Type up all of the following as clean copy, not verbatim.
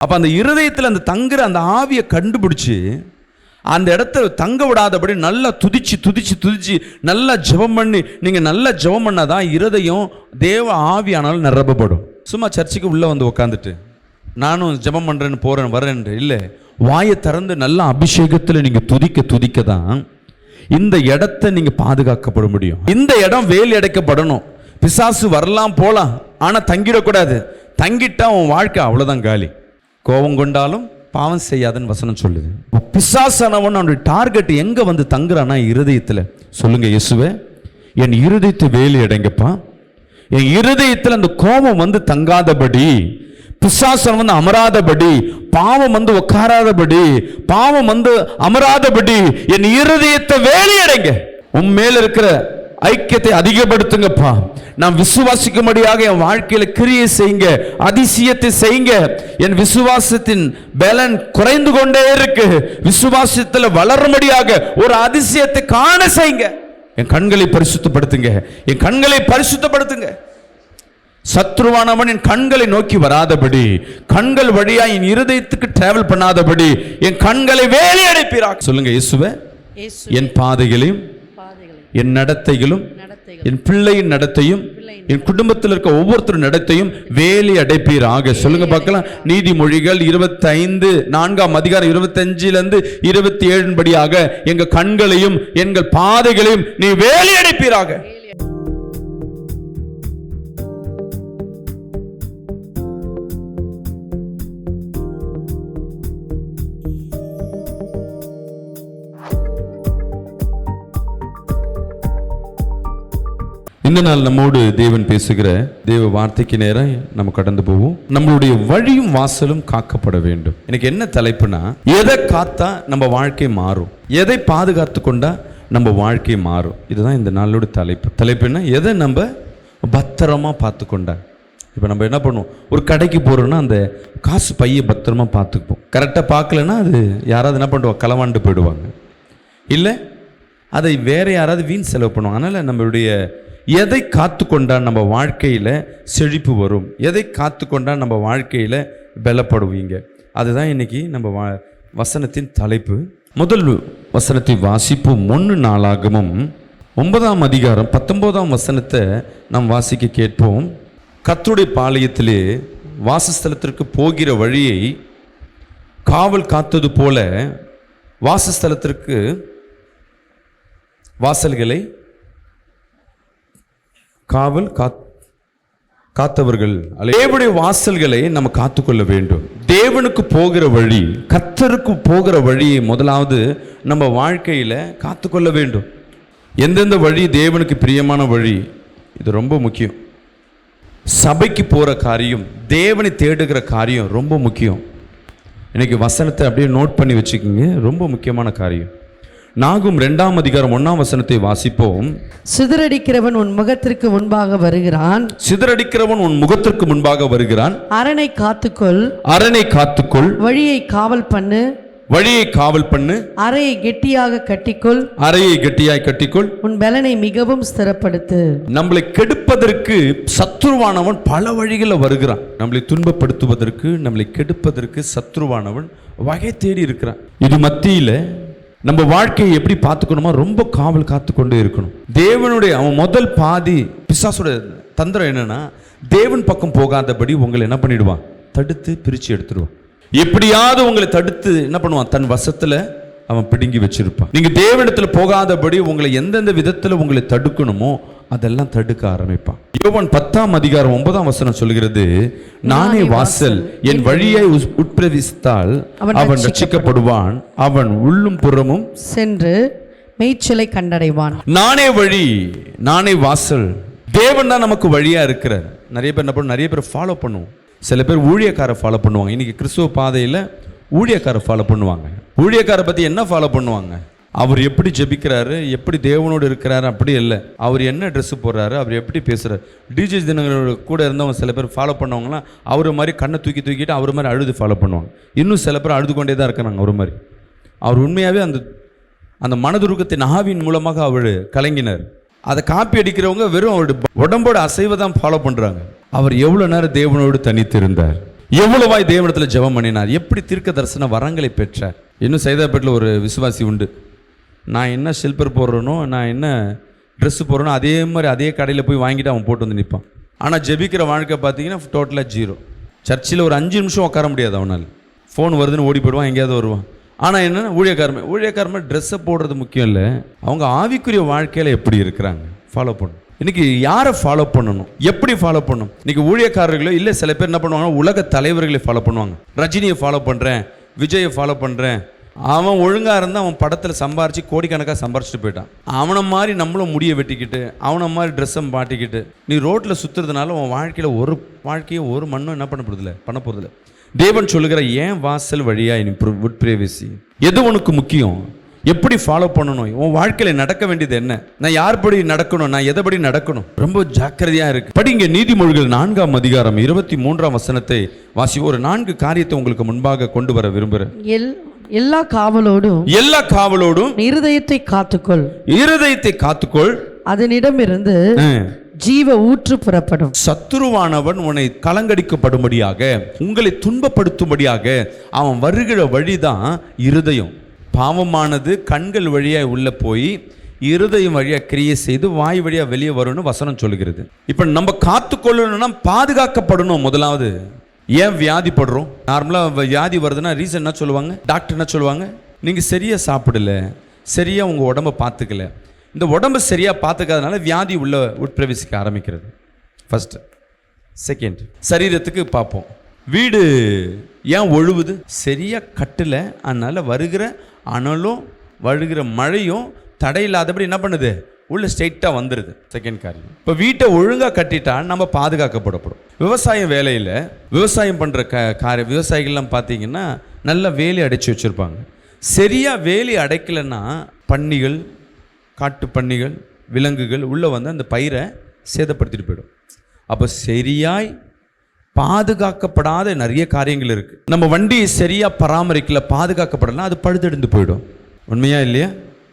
அப்போ அந்த இருதயத்தில் அந்த தங்குற அந்த ஆவியை கண்டுபிடிச்சி அந்த இடத்த தங்க விடாதபடி நல்லா துதிச்சு நல்லா ஜெபம் பண்ணி நீங்கள் நல்லா ஜெபம் பண்ணாதான் இருதயம் தேவ ஆவியானாலும் நிரப்பப்படும். சும்மா சர்ச்சுக்கு உள்ளே வந்து உட்காந்துட்டு நானும் ஜெபம் பண்ணுறேன்னு போகிறேன் வரேன் இல்லை, வாயை திறந்து நல்லா அபிஷேகத்தில் நீங்கள் துதிக்க தான் இந்த இடத்த நீங்கள் பாதுகாக்கப்பட முடியும். இந்த இடம் வேலி அடைக்கப்படணும். பிசாசு வரலாம் போகலாம், ஆனால் தங்கிடக்கூடாது. தங்கிட்டா உன் வாழ்க்கை அவ்வளோதான் காலி. கோபம் கொண்டாலும் பாவம் செய்யாதன்னு வசனம் சொல்லுது. பிசாசானவன் அவனுடைய டார்கெட் எங்க வந்து தங்குறானா இருதயத்தில். சொல்லுங்க, இயேசுவே என் இருதயத்தை வேலி அடைங்கப்பா, என் இருதயத்தில் அந்த கோபம் வந்து தங்காதபடி, பிசாசன் வந்து அமராதபடி, பாவம் வந்து உட்காராதபடி, பாவம் வந்து அமராதபடி என் இருதயத்தை வேலி அடைங்க. உன் மேல இருக்கிற ஐக்கியத்தை அதிகப்படுத்துங்கப்பா. நான் விசுவாசிக்கும்படியாக என் வாழ்க்கையில கிரியை செய்யுங்க, அதிசயத்தை செய்யுங்க. என் விசுவாசத்தின் பலன் குறைந்து கொண்டே இருக்கு, விசுவாசத்தில் வளரும்படியாக ஒரு அதிசயத்தை காண செய்யுங்க. என் கண்களை பரிசுத்தப்படுத்துங்க, என் கண்களை பரிசுத்தப்படுத்துங்க. சத்ருவானவன் என் கண்களை நோக்கி வராதபடி, கண்கள் வழியா என் இருதயத்துக்கு டிராவல் பண்ணாதபடி என் கண்களை வேலி அடைப்பீராக. சொல்லுங்க, இயேசுவே என் பாதைகளையும் என் நடத்தைகளும் என் பிள்ளையின் நடத்தையும் என் குடும்பத்தில் இருக்க ஒவ்வொருத்தரும் நடத்தையும் வேலி அடைப்பீராக. சொல்லுங்க பார்க்கலாம். நீதிமொழிகள் 25 4ஆம் அதிகாரம் 25 27 படியாக எங்க கண்களையும் எங்கள் பாதைகளையும் நீ வேலி அடைப்பீராக. இந்த நாள் நம்மோடு தேவன் பேசுகிற தேவ வார்த்தைக்கு நேரம் நம்ம கடந்து போவோம். நம்மளுடைய வழியும் வாசலும் காக்கப்பட வேண்டும். எனக்கு என்ன தலைப்புனா, எதை காத்தா நம்ம வாழ்க்கை மாறும், எதை பாதுகாத்து கொண்டா நம்ம வாழ்க்கை மாறும். இதுதான் இந்த நாளோட தலைப்பு என்ன, எதை நம்ம பத்திரமா பார்த்து கொண்டா. இப்போ நம்ம என்ன பண்ணுவோம், ஒரு கடைக்கு போகிறோன்னா அந்த காசு பையை பத்திரமா பார்த்துக்குப்போம். கரெக்டாக பார்க்கலன்னா அது யாராவது என்ன பண்ணுவோம், களவாண்டு போயிடுவாங்க, இல்லை அதை வேற யாராவது வீண் செலவு பண்ணுவாங்க. அதனால் நம்மளுடைய எதை காத்து கொண்டா நம்ம வாழ்க்கையில் செழிப்பு வரும், எதை காத்து கொண்டா நம்ம வாழ்க்கையில் பலப்படுவீங்க. அதுதான் இன்னைக்கு நம்ம வசனத்தின் தலைப்பு. முதல் வசனத்தை வாசிப்போம். 1 நாளாகமம் 9ஆம் அதிகாரம் 19ஆம் வசனத்தை நாம் வாசிக்க கேட்போம். கர்த்தருடைய பாளையத்திலே வாசஸ்தலத்திற்கு போகிற வழியை காவல் காத்தது போல வாசஸ்தலத்திற்கு வாசல்களை காவல் காத்தவர்கள். தேவனுடைய வாசல்களை நம்ம காத்துக்கொள்ள வேண்டும். தேவனுக்கு போகிற வழி, கர்த்தருக்கு போகிற வழியை முதலாவது நம்ம வாழ்க்கையில காத்துக்கொள்ள வேண்டும். எந்தெந்த வழி தேவனுக்கு பிரியமான வழி, இது ரொம்ப முக்கியம். சபைக்கு போற காரியம், தேவனை தேடுகிற காரியம் ரொம்ப முக்கியம். இன்னைக்கு வசனத்தை அப்படியே நோட் பண்ணி வச்சுக்கோங்க, ரொம்ப முக்கியமான காரியம். நாகும் 2ஆம் அதிகாரம் 1ஆம் வசனத்தை வாசிப்போம். சிதறடிக்கிறவன் உன் முகத்திற்கு முன்பாக வருகிறான், சிதறடிக்கிறவன் உன் முகத்திற்கு முன்பாக வருகிறான். அரணை காத்துக்கொள், அரணை காத்துக்கொள், வழியை காவல் பண்ணு, வழியை காவல் பண்ணு, அறையை கெட்டியாக கட்டிக்கொள், அறையை கெட்டியாய் கட்டிக்கொள், உன் பலனை மிகவும் ஸ்திரப்படுத்து. நம்மளை கெடுப்பதற்கு சத்ருவானவன் பல வழிகளில் வருகிறான். நம்மளை துன்பப்படுத்துவதற்கு, நம்மளை கெடுப்பதற்கு சத்ருவானவன் வகை தேடி இருக்கிறான். இது மத்தியில நம்ம வாழ்க்கையை எப்படி பார்த்துக்கணுமா, ரொம்ப காவல் காத்து கொண்டே இருக்கணும். தேவனுடைய அவன் முதல் பாதி பிசாசோட தந்திரம் என்னன்னா, தேவன் பக்கம் போகாதபடி உங்களை என்ன பண்ணிடுவான், தடுத்து பிரித்து எடுத்துடுவான். எப்படியாவது உங்களை தடுத்து என்ன பண்ணுவான், தன் வசத்துல அவன் பிடுங்கி வச்சிருப்பான். நீங்க தேவனிடத்துல போகாதபடி உங்களை எந்தெந்த விதத்துல உங்களை தடுக்கணுமோ அதெல்லாம் தடுக்க ஆரம்பிப்பான். யோவான் 10ஆம் அதிகாரம் 9ஆம் வசனம் சொல்கிறது, நானே வாசல், என் வழியை உட்பிரவேசித்தால் அவன் ரட்சிக்கப்படுவான், அவன் உள்ளும் புறமும் சென்று மேய்ச்சலை கண்டடைவான். நானே வழி, நானே வாசல். தேவன் தான் நமக்கு வழியா இருக்கிறார். நிறைய பேர் என்ன பண்ணுவோம், நிறைய பேர் ஃபாலோ பண்ணுவோம். சில பேர் ஊழியக்காரை ஃபாலோ பண்ணுவாங்க. இன்னைக்கு கிறிஸ்துவ பாதையில் ஊழியக்காரை ஃபாலோ பண்ணுவாங்க. ஊழியக்காரை பற்றி என்ன ஃபாலோ பண்ணுவாங்க, அவர் எப்படி ஜெபிக்கிறாரு, எப்படி தேவனோடு இருக்கிறாரு, அப்படி இல்லை. அவர் என்ன ட்ரெஸ்ஸு போடுறாரு, அவர் எப்படி பேசுகிறார். டிஜே தினங்களோட கூட இருந்தவங்க சில பேர் ஃபாலோ பண்ணவங்களாம் அவர் மாதிரி கண்ணை தூக்கிட்டு அவர் மாதிரி அழுது ஃபாலோ பண்ணுவாங்க. இன்னும் சில பேர் அழுது கொண்டே தான் இருக்கிறாங்க அவர் மாதிரி. அவர் உண்மையாகவே அந்த மனதுருக்கத்தின் ஆவியின் மூலமாக அவர் கலங்கினார். அதை காப்பி அடிக்கிறவங்க வெறும் அவருடைய உடம்போட அசைவை தான் ஃபாலோ பண்ணுறாங்க. அவர் எவ்வளோ நேரம் தேவனோடு தனித்திருந்தார், எவ்வளவாய் தேவனிடத்துல ஜெபம் பண்ணினார், எப்படி தீர்க்க தரிசன வரங்களை பெற்றார். இன்னும் சைதாப்பேட்டில் ஒரு விசுவாசி உண்டு. நான் என்ன ஷெல்பர் போடுறேனோ, நான் என்ன ட்ரெஸ்ஸு போடுறேனோ அதே மாதிரி அதே கடையில் போய் வாங்கிட்டு அவன் போட்டு வந்து நிற்பான். ஆனால் ஜெபிக்கிற வாழ்க்கை பார்த்தீங்கன்னா டோட்டலாக ஜீரோ. சர்ச்சில் ஒரு 5 நிமிஷம் உட்கார முடியாது அவனால். ஃபோன் வருதுன்னு ஓடி போயிடுவான், எங்கேயாவது வருவான். ஆனால் என்னென்னா ஊழியக்காரமே ட்ரெஸ்ஸை போடுறது முக்கியம் இல்லை, அவங்க ஆவிக்குரிய வாழ்க்கையில் எப்படி இருக்கிறாங்க ஃபாலோ பண்ணணும். இன்னைக்கு யாரை ஃபாலோ பண்ணணும், எப்படி ஃபாலோ பண்ணணும்? இன்னைக்கு ஊழியக்காரர்களோ இல்லை சில பேர் என்ன பண்ணுவாங்கன்னா உலக தலைவர்களை ஃபாலோ பண்ணுவாங்க. ரஜினியை ஃபாலோ பண்ணுறேன், விஜயை ஃபாலோ பண்ணுறேன். அவன் ஒழுங்காக இருந்தால் அவன் படத்தில் சம்பாரித்து கோடிக்கணக்காக சம்பாரிச்சிட்டு போயிட்டான். அவனை மாதிரி நம்மளும் முடியை வெட்டிக்கிட்டு அவனை மாதிரி ட்ரெஸ்ஸை மாட்டிக்கிட்டு நீ ரோட்டில் சுற்றுறதுனால உன் வாழ்க்கையை ஒரு மண்ணும் என்ன பண்ண போகிறதில்ல. தேவன் சொல்லுகிற ஏன் வாசல் வழியாக நீ உட்பிரவேசி. எது உனக்கு முக்கியம், எப்படி ஃபாலோ பண்ணணும், உன் வாழ்க்கையில் நடக்க வேண்டியது என்ன, நான் யார்படி நடக்கணும், நான் எதைபடி நடக்கணும், ரொம்ப ஜாக்கிரதையாக இருக்கு. படிங்க நீதிமொழிகள் 4ஆம் அதிகாரம் 23ஆம் வசனத்தை வாசி. ஒரு 4 காரியத்தை உங்களுக்கு முன்பாக கொண்டு வர விரும்புகிறேன். எல்லா காவலோடும் இருதயத்தை காத்துக்கொள், அதனிடமிருந்து ஜீவ ஊற்று புறப்படும். சத்துருவானவன் உன்னை கலங்கடிக்கப்படும்படியாக, உங்களை துன்பப்படுத்தும்படியாக அவன் வருகிற வழிதான் இருதயம். பாவமானது கண்கள் வழியா உள்ள போய் இருதயம் வழியா கிரியை செய்து வாய் வழியா வெளியே வரும்னு வசனம் சொல்லுகிறது. இப்ப நம்ம காத்துக்கொள்ளணும்னா பாதுகாக்கப்படணும். முதலாவது ஏன் வியாதிப்படுறோம்? நார்மலாக வியாதி வருதுன்னா ரீசன் என்ன சொல்லுவாங்க, டாக்டர் என்ன சொல்லுவாங்க, நீங்கள் சரியாக சாப்பிடல, சரியாக உங்கள் உடம்பை பார்த்துக்கல. இந்த உடம்பை சரியாக பார்த்துக்காதனால வியாதி உள்ள உட்பிரவேசிக்க ஆரம்பிக்கிறது. ஃபர்ஸ்ட். செகண்ட், சரீரத்துக்கு பார்ப்போம், வீடு ஏன் ஒழுவுது, சரியாக கட்டல, அதனால் வருகிற அனலும் வருகிற மழையும் தடையில்லாதபடி என்ன பண்ணுது, உள்ள ஸ்ட்ரெயிட்டாக வந்துடுது. செகண்ட் காரியம். இப்போ வீட்டை ஒழுங்காக கட்டிட்டா நம்ம பாதுகாக்கப்படப்படும். விவசாயம் வேலையில் விவசாயம் பண்ணுற விவசாயிகள்லாம் பார்த்தீங்கன்னா நல்லா வேலி அடைச்சி வச்சுருப்பாங்க. சரியாக வேலி அடைக்கலைன்னா பன்னிகள், காட்டு பன்னிகள், விலங்குகள் உள்ளே வந்து அந்த பயிரை சேதப்படுத்திட்டு போயிடும். அப்போ சரியாய் பாதுகாக்கப்படாத நிறைய காரியங்கள் இருக்குது. நம்ம வண்டியை சரியாக பராமரிக்கல, பாதுகாக்கப்படலாம், அது பழுதெடுந்து போயிடும். உண்மையா இல்லையா?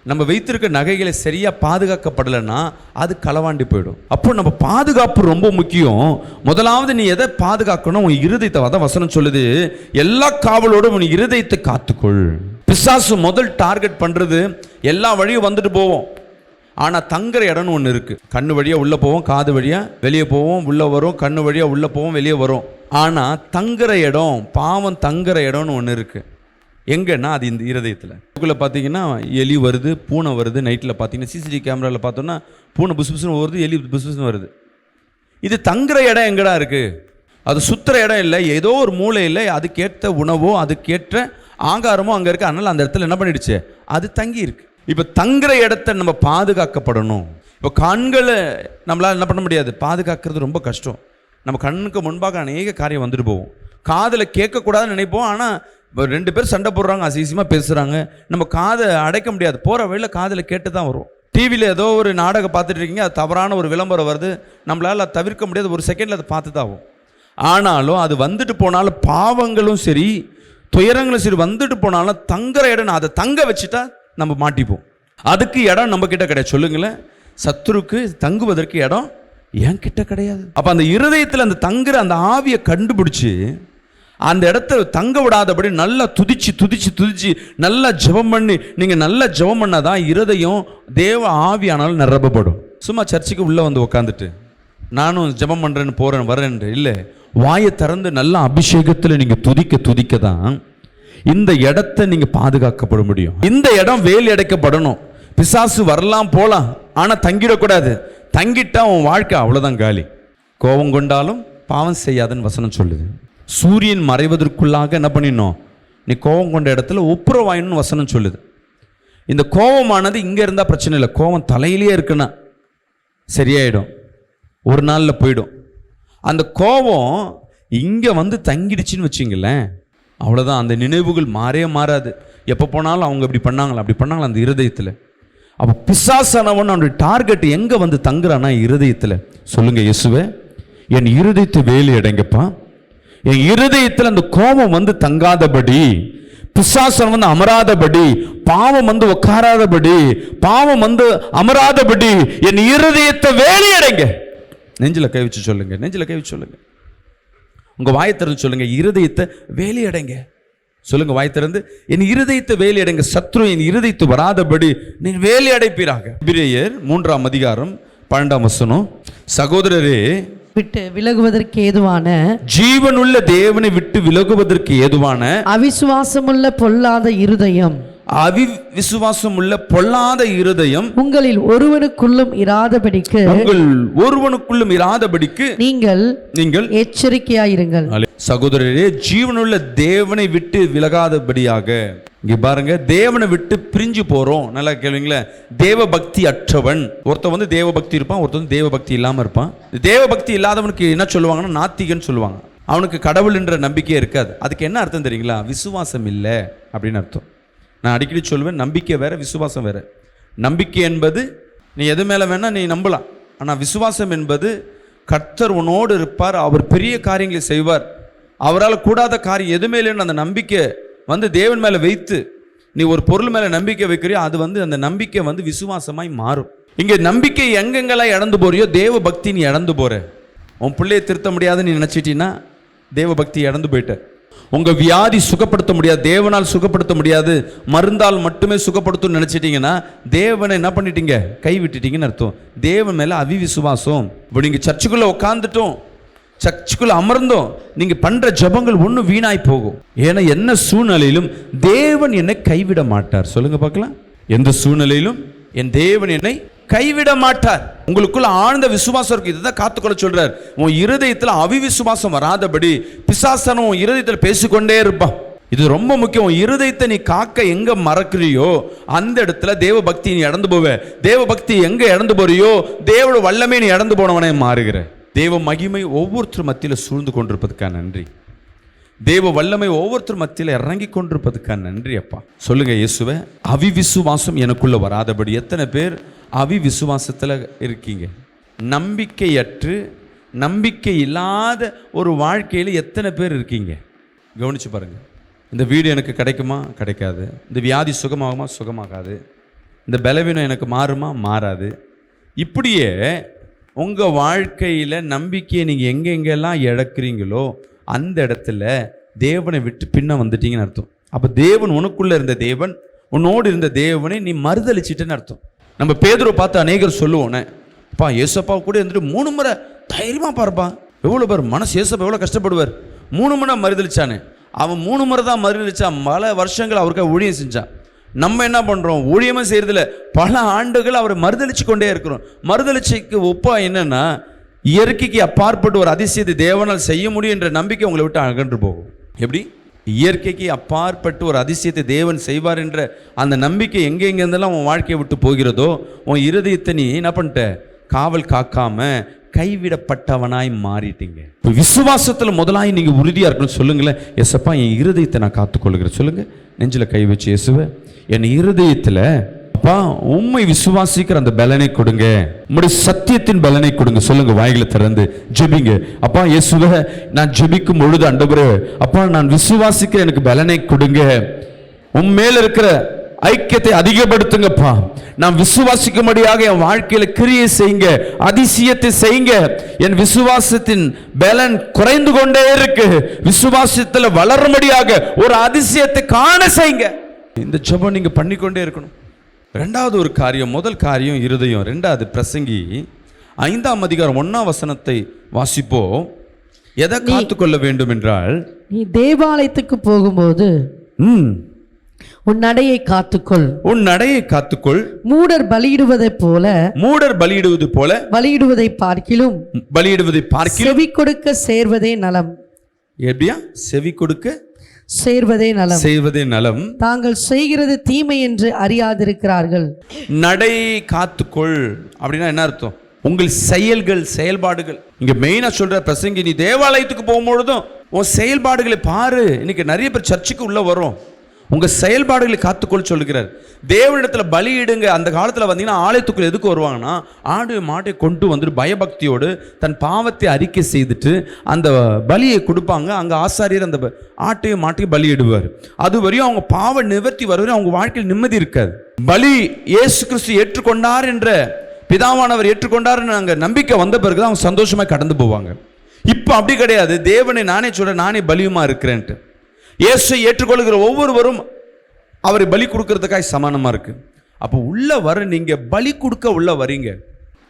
நம்ம வைத்திருக்க நகைகளை சரியாக பாதுகாக்கப்படலைன்னா அது களவாண்டி போயிடும். அப்போ நம்ம பாதுகாப்பு ரொம்ப முக்கியம். முதலாவது நீ எதை பாதுகாக்கணும், உன் இருதயத்தை. அதான் வசனம் சொல்லுது, எல்லா காவலோடும் உன் இருதயத்தை காத்துக்கொள். பிசாசு முதல் டார்கெட் பண்ணுறது எல்லா வழியும் வந்துட்டு போவோம், ஆனால் தங்குற இடம்னு ஒன்று இருக்குது. கண்ணு வழியாக உள்ளே போவோம், காது வழியாக வெளியே போவோம், உள்ளே வரும், கண்ணு வழியாக உள்ளே போவோம், வெளியே வரும். ஆனால் தங்குற இடம், பாவம் தங்குற இடம்னு ஒன்று இருக்குது. எங்கன்னா அது இந்த இருதயத்தில். இதுக்குள்ளே பார்த்தீங்கன்னா எலி வருது, பூனை வருது. நைட்டில் பார்த்தீங்கன்னா சிசிடிவி கேமராவில் பார்த்தோன்னா பூனை புசு புசுன்னு வருது, எலி புசு புசுன்னு வருது. இது தங்குற இடம் எங்கடா இருக்குது? அது சுற்றுற இடம் இல்லை, ஏதோ ஒரு மூலையில் அதுக்கேற்ற உணவோ அதுக்கேற்ற ஆகாரமோ அங்கே இருக்குது. அதனால் அந்த இடத்துல என்ன பண்ணிடுச்சு, அது தங்கி இருக்கு. இப்போ தங்குற இடத்த நம்ம பாதுகாக்கப்படணும். இப்போ கண்களை நம்மளால் என்ன பண்ண முடியாது, பாதுகாக்கிறது ரொம்ப கஷ்டம். நம்ம கண்ணுக்கு முன்பாக அநேக காரியம் வந்துட்டு போவோம். காதில் கேட்கக்கூடாதுன்னு நினைப்போம், ஆனால் 2 பேர் சண்டை போடுறாங்க, அசிங்கமாக பேசுகிறாங்க, நம்ம காதை அடைக்க முடியாது. போகிற வழியில் காதில் கேட்டு தான் வரும். டிவியில் ஏதோ ஒரு நாடகம் பார்த்துட்டு இருக்கீங்க, அது தவறான ஒரு விளம்பரம் வருது, நம்மளால் அதை தவிர்க்க முடியாது, ஒரு செகண்டில் அதை பார்த்து தான் ஆகும். ஆனாலும் அது வந்துட்டு போனாலும் பாவங்களும் சரி துயரங்களும் சரி வந்துட்டு போனாலும் தங்குற இடம், அதை தங்க வச்சுட்டா நம்ம மாட்டிப்போம். அதுக்கு இடம் நம்ம கிட்ட கிடையாது. சொல்லுங்களேன், சத்துருக்கு தங்குவதற்கு இடம் என் கிட்ட கிடையாது. அப்போ அந்த இருதயத்தில் அந்த தங்குற அந்த ஆவியை கண்டுபிடிச்சி அந்த இடத்த தங்க விடாதபடி நல்லா துதிச்சு நல்லா ஜெபம் பண்ணி, நீங்கள் நல்லா ஜெபம் பண்ணாதான் இருதயம் தேவ ஆவியானாலும் நிரப்பப்படும். சும்மா சர்ச்சுக்கு உள்ளே வந்து உட்காந்துட்டு நானும் ஜெபம் பண்ணுறேன்னு போகிறேன் வரேன் இல்லை, வாயை திறந்து நல்லா அபிஷேகத்தில் நீங்கள் துதிக்க தான் இந்த இடத்த நீங்கள் பாதுகாக்கப்பட முடியும். இந்த இடம் வேலி அடைக்கப்படணும். பிசாசு வரலாம் போகலாம், ஆனால் தங்கிடக்கூடாது. தங்கிட்டா உன் வாழ்க்கை அவ்வளோதான் காலி. கோபம் கொண்டாலும் பாவம் செய்யாதுன்னு வசனம் சொல்லுது. சூரியன் மறைவதற்குள்ளாக என்ன பண்ணிடணும், நீ கோபம் கொண்ட இடத்துல ஒப்புரவாயின்னு வசனம் சொல்லுது. இந்த கோபமானது இங்கே இருந்தால் பிரச்சனை இல்லை, கோபம் தலையிலே இருக்குன்னா சரியாயிடும், ஒரு நாளில் போயிடும். அந்த கோபம் இங்கே வந்து தங்கிடுச்சின்னு வச்சிங்களேன், அவ்வளோதான். அந்த நினைவுகள் மாறாது. எப்போ போனாலும் அவங்க இப்படி பண்ணாங்களா அந்த இருதயத்தில். அப்போ பிசாசானவன் அவனுடைய டார்கெட் எங்கே வந்து தங்குறானா இருதயத்தில். சொல்லுங்க, இயேசுவே என் இருதயத்தை வேலி அடைங்கப்பா, என் இருதயத்தில் அந்த கோபம் வந்து தங்காதபடி, பிசாசன் வந்து அமராதபடி, பாவம் வந்து உட்காராதபடி, பாவம் வந்து அமராதபடி என் இருதயத்தை வேலி அடைங்க. நெஞ்சில கை வச்சு சொல்லுங்க, நெஞ்சில கை வச்சு சொல்லுங்க. உங்க வாயை திறந்து சொல்லுங்க, இருதயத்தை வேலையடைங்க. சொல்லுங்க வாய் திறந்து, என் இருதயத்தை வேலையடைங்க, சத்ரு என் இருதயத்தை வராதபடி நீ வேலையடைப்பீராக. எபிரேயர் 3ஆம் அதிகாரம் 12ஆம் வசனம், சகோதரரே விட்டு விலகுவதற்கு ஏதுவான ஜீவனுள்ள தேவனை விட்டு விலகுவதற்கு ஏதுவான அவிசுவாசமுள்ள பொல்லாத இருதயம், அவிசுவாசம் உள்ள பொல்லாத இருதயம் உங்களில் ஒருவனுக்குள்ளும் இராதபடிக்கு நீங்கள் எச்சரிக்கையாயிருங்கள். சகோதரரே, ஜீவனுள்ள தேவனை விட்டு விலகாதபடியாக. இங்க பாருங்க, தேவனை விட்டு பிரிஞ்சு போறோம். நல்லா கேளுங்களேன். தேவ பக்தி அற்றவன் ஒருத்தன் தேவ பக்தி இருப்பான், ஒருத்தன் தேவ பக்தி இல்லாம இருப்பான். தேவ பக்தி இல்லாதவனுக்கு என்ன சொல்லுவாங்கன்னா நாத்திகன் சொல்லுவாங்க. அவனுக்கு கடவுள் என்ற நம்பிக்கையே இருக்காது. அதுக்கு என்ன அர்த்தம் தெரியுங்களா? விசுவாசம் இல்லை அப்படின்னு அர்த்தம். நான் அடிக்கடி சொல்லுவேன், நம்பிக்கை வேற, விசுவாசம் வேற. நம்பிக்கை என்பது நீ எது மேலே வேணால் நீ நம்பலாம். ஆனால் விசுவாசம் என்பது கர்த்தர் உன்னோடு இருப்பார், அவர் பெரிய காரியங்களை செய்வார், அவரால் கூடாத காரியம் எதுவுமே இல்லைன்னு அந்த நம்பிக்கை தேவன் மேலே வைத்து நீ ஒரு பொருள் மேலே நம்பிக்கை வைக்கிறியோ அது அந்த நம்பிக்கை விசுவாசமாய் மாறும். இங்கே நம்பிக்கை எங்கெங்கெல்லாம் இழந்து போறியோ தேவ பக்தி நீ இழந்து போற. உன் பிள்ளையை திருத்த முடியாதுன்னு நீ நினச்சிட்டீங்கன்னா தேவ பக்தி இழந்து போயிட்ட. உங்க வியாதி சுகப்படுத்த முடியாது, தேவனால் சுகப்படுத்த முடியாது, மருந்தால் மட்டுமே சுகப்படுத்தும் நினைச்சிட்டீங்கன்னா தேவனை என்ன பண்ணிட்டீங்க? கைவிட்டுட்டீங்கன்னு அர்த்தம். தேவன் மேல அவிவிசுவாசம். இப்போ நீங்க சர்ச்சுக்குள்ள உட்காந்துட்டோம், சர்ச்சுக்குள்ள அமர்ந்தோம், நீங்க பண்ற ஜபங்கள் ஒன்றும் வீணாய் போகும். ஏன்னா என்ன சூழ்நிலையிலும் தேவன் என்னை கைவிட மாட்டார். சொல்லுங்க பார்க்கலாம். எந்த சூழ்நிலையிலும் என் தேவன் என்னை கைவிட மாட்டார். உங்களுக்குள்ள ஆழ்ந்த விசுவாசம் இருக்கு, இதுதான் காத்துக்கொள்ள சொல்றார். உன் இருதயத்தில் அவிவிசுவாசம் வராதபடி பிசாசன் உன் இருதயத்தில் பேசிக்கொண்டே இருப்பான். இது ரொம்ப முக்கியம். உன் இருதயத்தை நீ காக்க எங்க மறக்கிறியோ அந்த இடத்துல தேவ பக்தி நீ இழந்து போவ. தேவ பக்தி எங்க இழந்து போறியோ தேவோட வல்லமே நீ இழந்து போனவனே மாறுகிற. தேவ மகிமை ஒவ்வொருத்தர் மத்தியில் சூழ்ந்து கொண்டிருப்பதுக்காக நன்றி. தேவ வல்லமை ஒவ்வொருத்தர் மத்தியில் இறங்கி கொண்டிருப்பதுக்காக நன்றி அப்பா. சொல்லுங்க இயேசுவே, அவிவிசுவாசம் எனக்குள்ள வராதபடி. எத்தனை பேர் அவிவிசுவாசத்தில் இருக்கீங்க? நம்பிக்கையற்று நம்பிக்கை இல்லாத ஒரு வாழ்க்கையில் எத்தனை பேர் இருக்கீங்க? கவனிச்சு பாருங்க. இந்த வீடு எனக்கு கிடைக்குமா? கிடைக்காது. இந்த வியாதி சுகமாகுமா? சுகமாகாது. இந்த பலவீனம் எனக்கு மாறுமா? மாறாது. இப்படியே உங்கள் வாழ்க்கையில் நம்பிக்கையை நீங்கள் எங்கெங்கெல்லாம் இழக்கிறீங்களோ அந்த இடத்துல தேவனை விட்டு பின்ன வந்துட்டீங்கன்னு அர்த்தம். அப்போ தேவன் உனக்குள்ளே இருந்த தேவன், உன்னோடு இருந்த தேவனை நீ மறுதளிச்சிட்டேன்னு அர்த்தம். நம்ம பேதுருவை பார்த்து அநேகர் சொல்லுவோன்னே, அப்பா ஏசப்பா கூட இருந்துட்டு 3 முறை தைரியமாக பாருப்பா, எவ்வளோ பேர் மனசு ஏசப்பா எவ்வளோ கஷ்டப்படுவார். 3 முறை மறுதளிச்சானே. அவன் 3 முறை தான் மறுதளிச்சான், பல வருஷங்கள் அவருக்காக ஊழியம் செஞ்சான். நம்ம என்ன பண்ணுறோம்? ஊழியமாக செய்கிறதில்ல, பல ஆண்டுகள் அவரை மறுதளிச்சு கொண்டே இருக்கிறோம். மறுதளிச்சுக்கு ஒப்பா என்னன்னா, இயற்கைக்கு அப்பாற்பட்டு ஒரு அதிசயத்தை தேவனால் செய்ய முடியும் என்ற நம்பிக்கை உங்களை விட்டு அகன்று போகும். எப்படி? இயற்கைக்கு அப்பாற்பட்டு ஒரு அதிசயத்தை தேவன் செய்வார் என்ற அந்த நம்பிக்கை எங்கெங்கெல்லாம் உன் வாழ்க்கையை விட்டு போகிறதோ உன் இருதயத்தை நீ என்ன பண்ணிட்ட? காவல் காக்காம கைவிடப்பட்டவனாய் மாறிட்டீங்க. இப்போ விசுவாசத்தில் முதலாய் நீங்கள் உறுதியாக இருக்கணும். சொல்லுங்களேன், எஸ்ப்பா என் இருதயத்தை நான் காத்துக்கொள்கிறேன். சொல்லுங்க, நெஞ்சில் கை வச்சு, இயேசுவே என் இருதயத்தில் அப்பா உம்மை விசுவாசிக்கிற அந்த பலனை கொடுங்க, உம்முடைய சத்தியத்தின் பலனை கொடுங்க. சொல்லுங்க, வாய்களை திறந்து ஜெபிங்க. அப்பா இயேசுவே, நான் ஜெபிக்கும் பொழுது ஆண்டவரே, அப்பா நான் விசுவாசிக்கிற எனக்கு பலனை கொடுங்க, உன் மேல இருக்கிற ஐக்கியத்தை அதிகப்படுத்துங்கப்பா, நான் விசுவாசிக்கும்படியாக என் வாழ்க்கையில கிரியை செய்யுங்க, அதிசயத்தை செய்யுங்க. என் விசுவாசத்தின் பலன் குறைந்து கொண்டே இருக்கு, விசுவாசத்தில் வளரும்படியாக ஒரு அதிசயத்தை காண செய்யுங்க. இந்த ஜெபம் நீங்க பண்ணிக்கொண்டே இருக்கணும். ரெண்டாவது ஒரு காரியம், முதல் காரியம் இருதயம், ரெண்டாவது பிரசங்கி 5ஆம் அதிகாரம் 1ஆம் வசனத்தை வாசிப்போ. எதை காத்துக்கொள்ள வேண்டும் என்றால், நீ தேவாலயத்துக்கு போகும்போது உன் நடையை காத்துக்கொள், உன் நடையை காத்துக்கொள். மூடர் பலியிடுவதை போல, மூடர் பலியிடுவது போல பலியிடுவதை பார்க்கிலும் செவி கொடுக்க சேர்வதே நலம். எப்படியா? செவி கொடுக்க சேர்வதே நலம், செய்வதே நலம். தாங்கள் செய்கிறது தீமை என்று அறியாதிருக்கிறார்கள். நடை காத்துக்கொள் அப்படின்னா என்ன அர்த்தம்? உங்கள் செயல்கள், செயல்பாடுகள். இங்க மெயினா சொல்ற பிரசங்கி, நீ தேவாலயத்துக்கு போகும்பொழுதும் உன் செயல்பாடுகளை பாரு. இன்னைக்கு நிறைய பேர் சர்ச்சுக்கு உள்ள வரும், உங்க செயல்பாடுகளை காத்துக்கொள் சொல்லுகிறார். தேவனிடத்துல பலியிடுங்க. அந்த காலத்துல வந்தீங்கன்னா ஆலயத்துக்குள்ள எதுக்கு வருவாங்கன்னா, ஆடு மாட்டை கொண்டு வந்துட்டு பயபக்தியோடு தன் பாவத்தை அறிக்கை செய்துட்டு அந்த பலியை கொடுப்பாங்க. அங்க ஆசாரியர் அந்த ஆட்டையும் மாட்டையும் பலியிடுவார். அது வரையும் அவங்க பாவ நிவர்த்தி வருவரையும் அவங்க வாழ்க்கையில் நிம்மதி இருக்காது. பலி இயேசு கிறிஸ்து ஏற்றுக்கொண்டார் என்ற, பிதாவானவர் ஏற்றுக்கொண்டார் அங்க நம்பிக்கை வந்த பிறகுதான் அவங்க சந்தோஷமா கடந்து போவாங்க. இப்போ அப்படி கிடையாது. தேவனை நானே சொல்றேன், நானே பலியுமா இருக்கிறேன்ட்டு. இயேசுவை ஏற்றுக்கொள்கிற ஒவ்வொருவரும் அவரை பலி கொடுக்கறதுக்காக சமானமா இருக்கு. அப்போ உள்ள வர நீங்க பலி கொடுக்க உள்ள வரீங்க.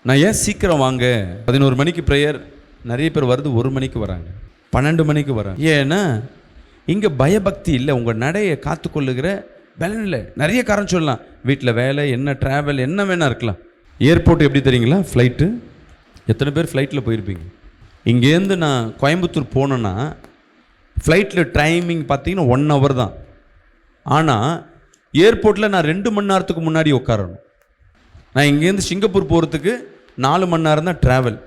நான் ஏன் சீக்கிரம் வாங்க, 11 மணிக்கு ப்ரேயர், நிறைய பேர் வருது 1 மணிக்கு வராங்க, 12 மணிக்கு வராங்க. ஏன்னா இங்கே பயபக்தி இல்லை, உங்கள் நடையை காத்துக்கொள்ளுகிற பலன் இல்லை. நிறைய காரணம் சொல்லலாம், வீட்டில் வேலை, என்ன ட்ராவல், என்ன வேணா இருக்கலாம். ஏர்போர்ட் எப்படி தெரியுங்களா, ஃப்ளைட்டு, எத்தனை பேர் ஃப்ளைட்டில் போயிருப்பீங்க? இங்கேருந்து நான் கோயம்புத்தூர் போனேன்னா ஃப்ளைட்டில் டைமிங் பார்த்தீங்கன்னா 1 hour தான். ஆனால் ஏர்போர்ட்டில் நான் 2 மணி நேரத்துக்கு முன்னாடி உட்காரணும். நான் இங்கேருந்து சிங்கப்பூர் போகிறதுக்கு 4 மணி நேரம் தான் ட்ராவல்.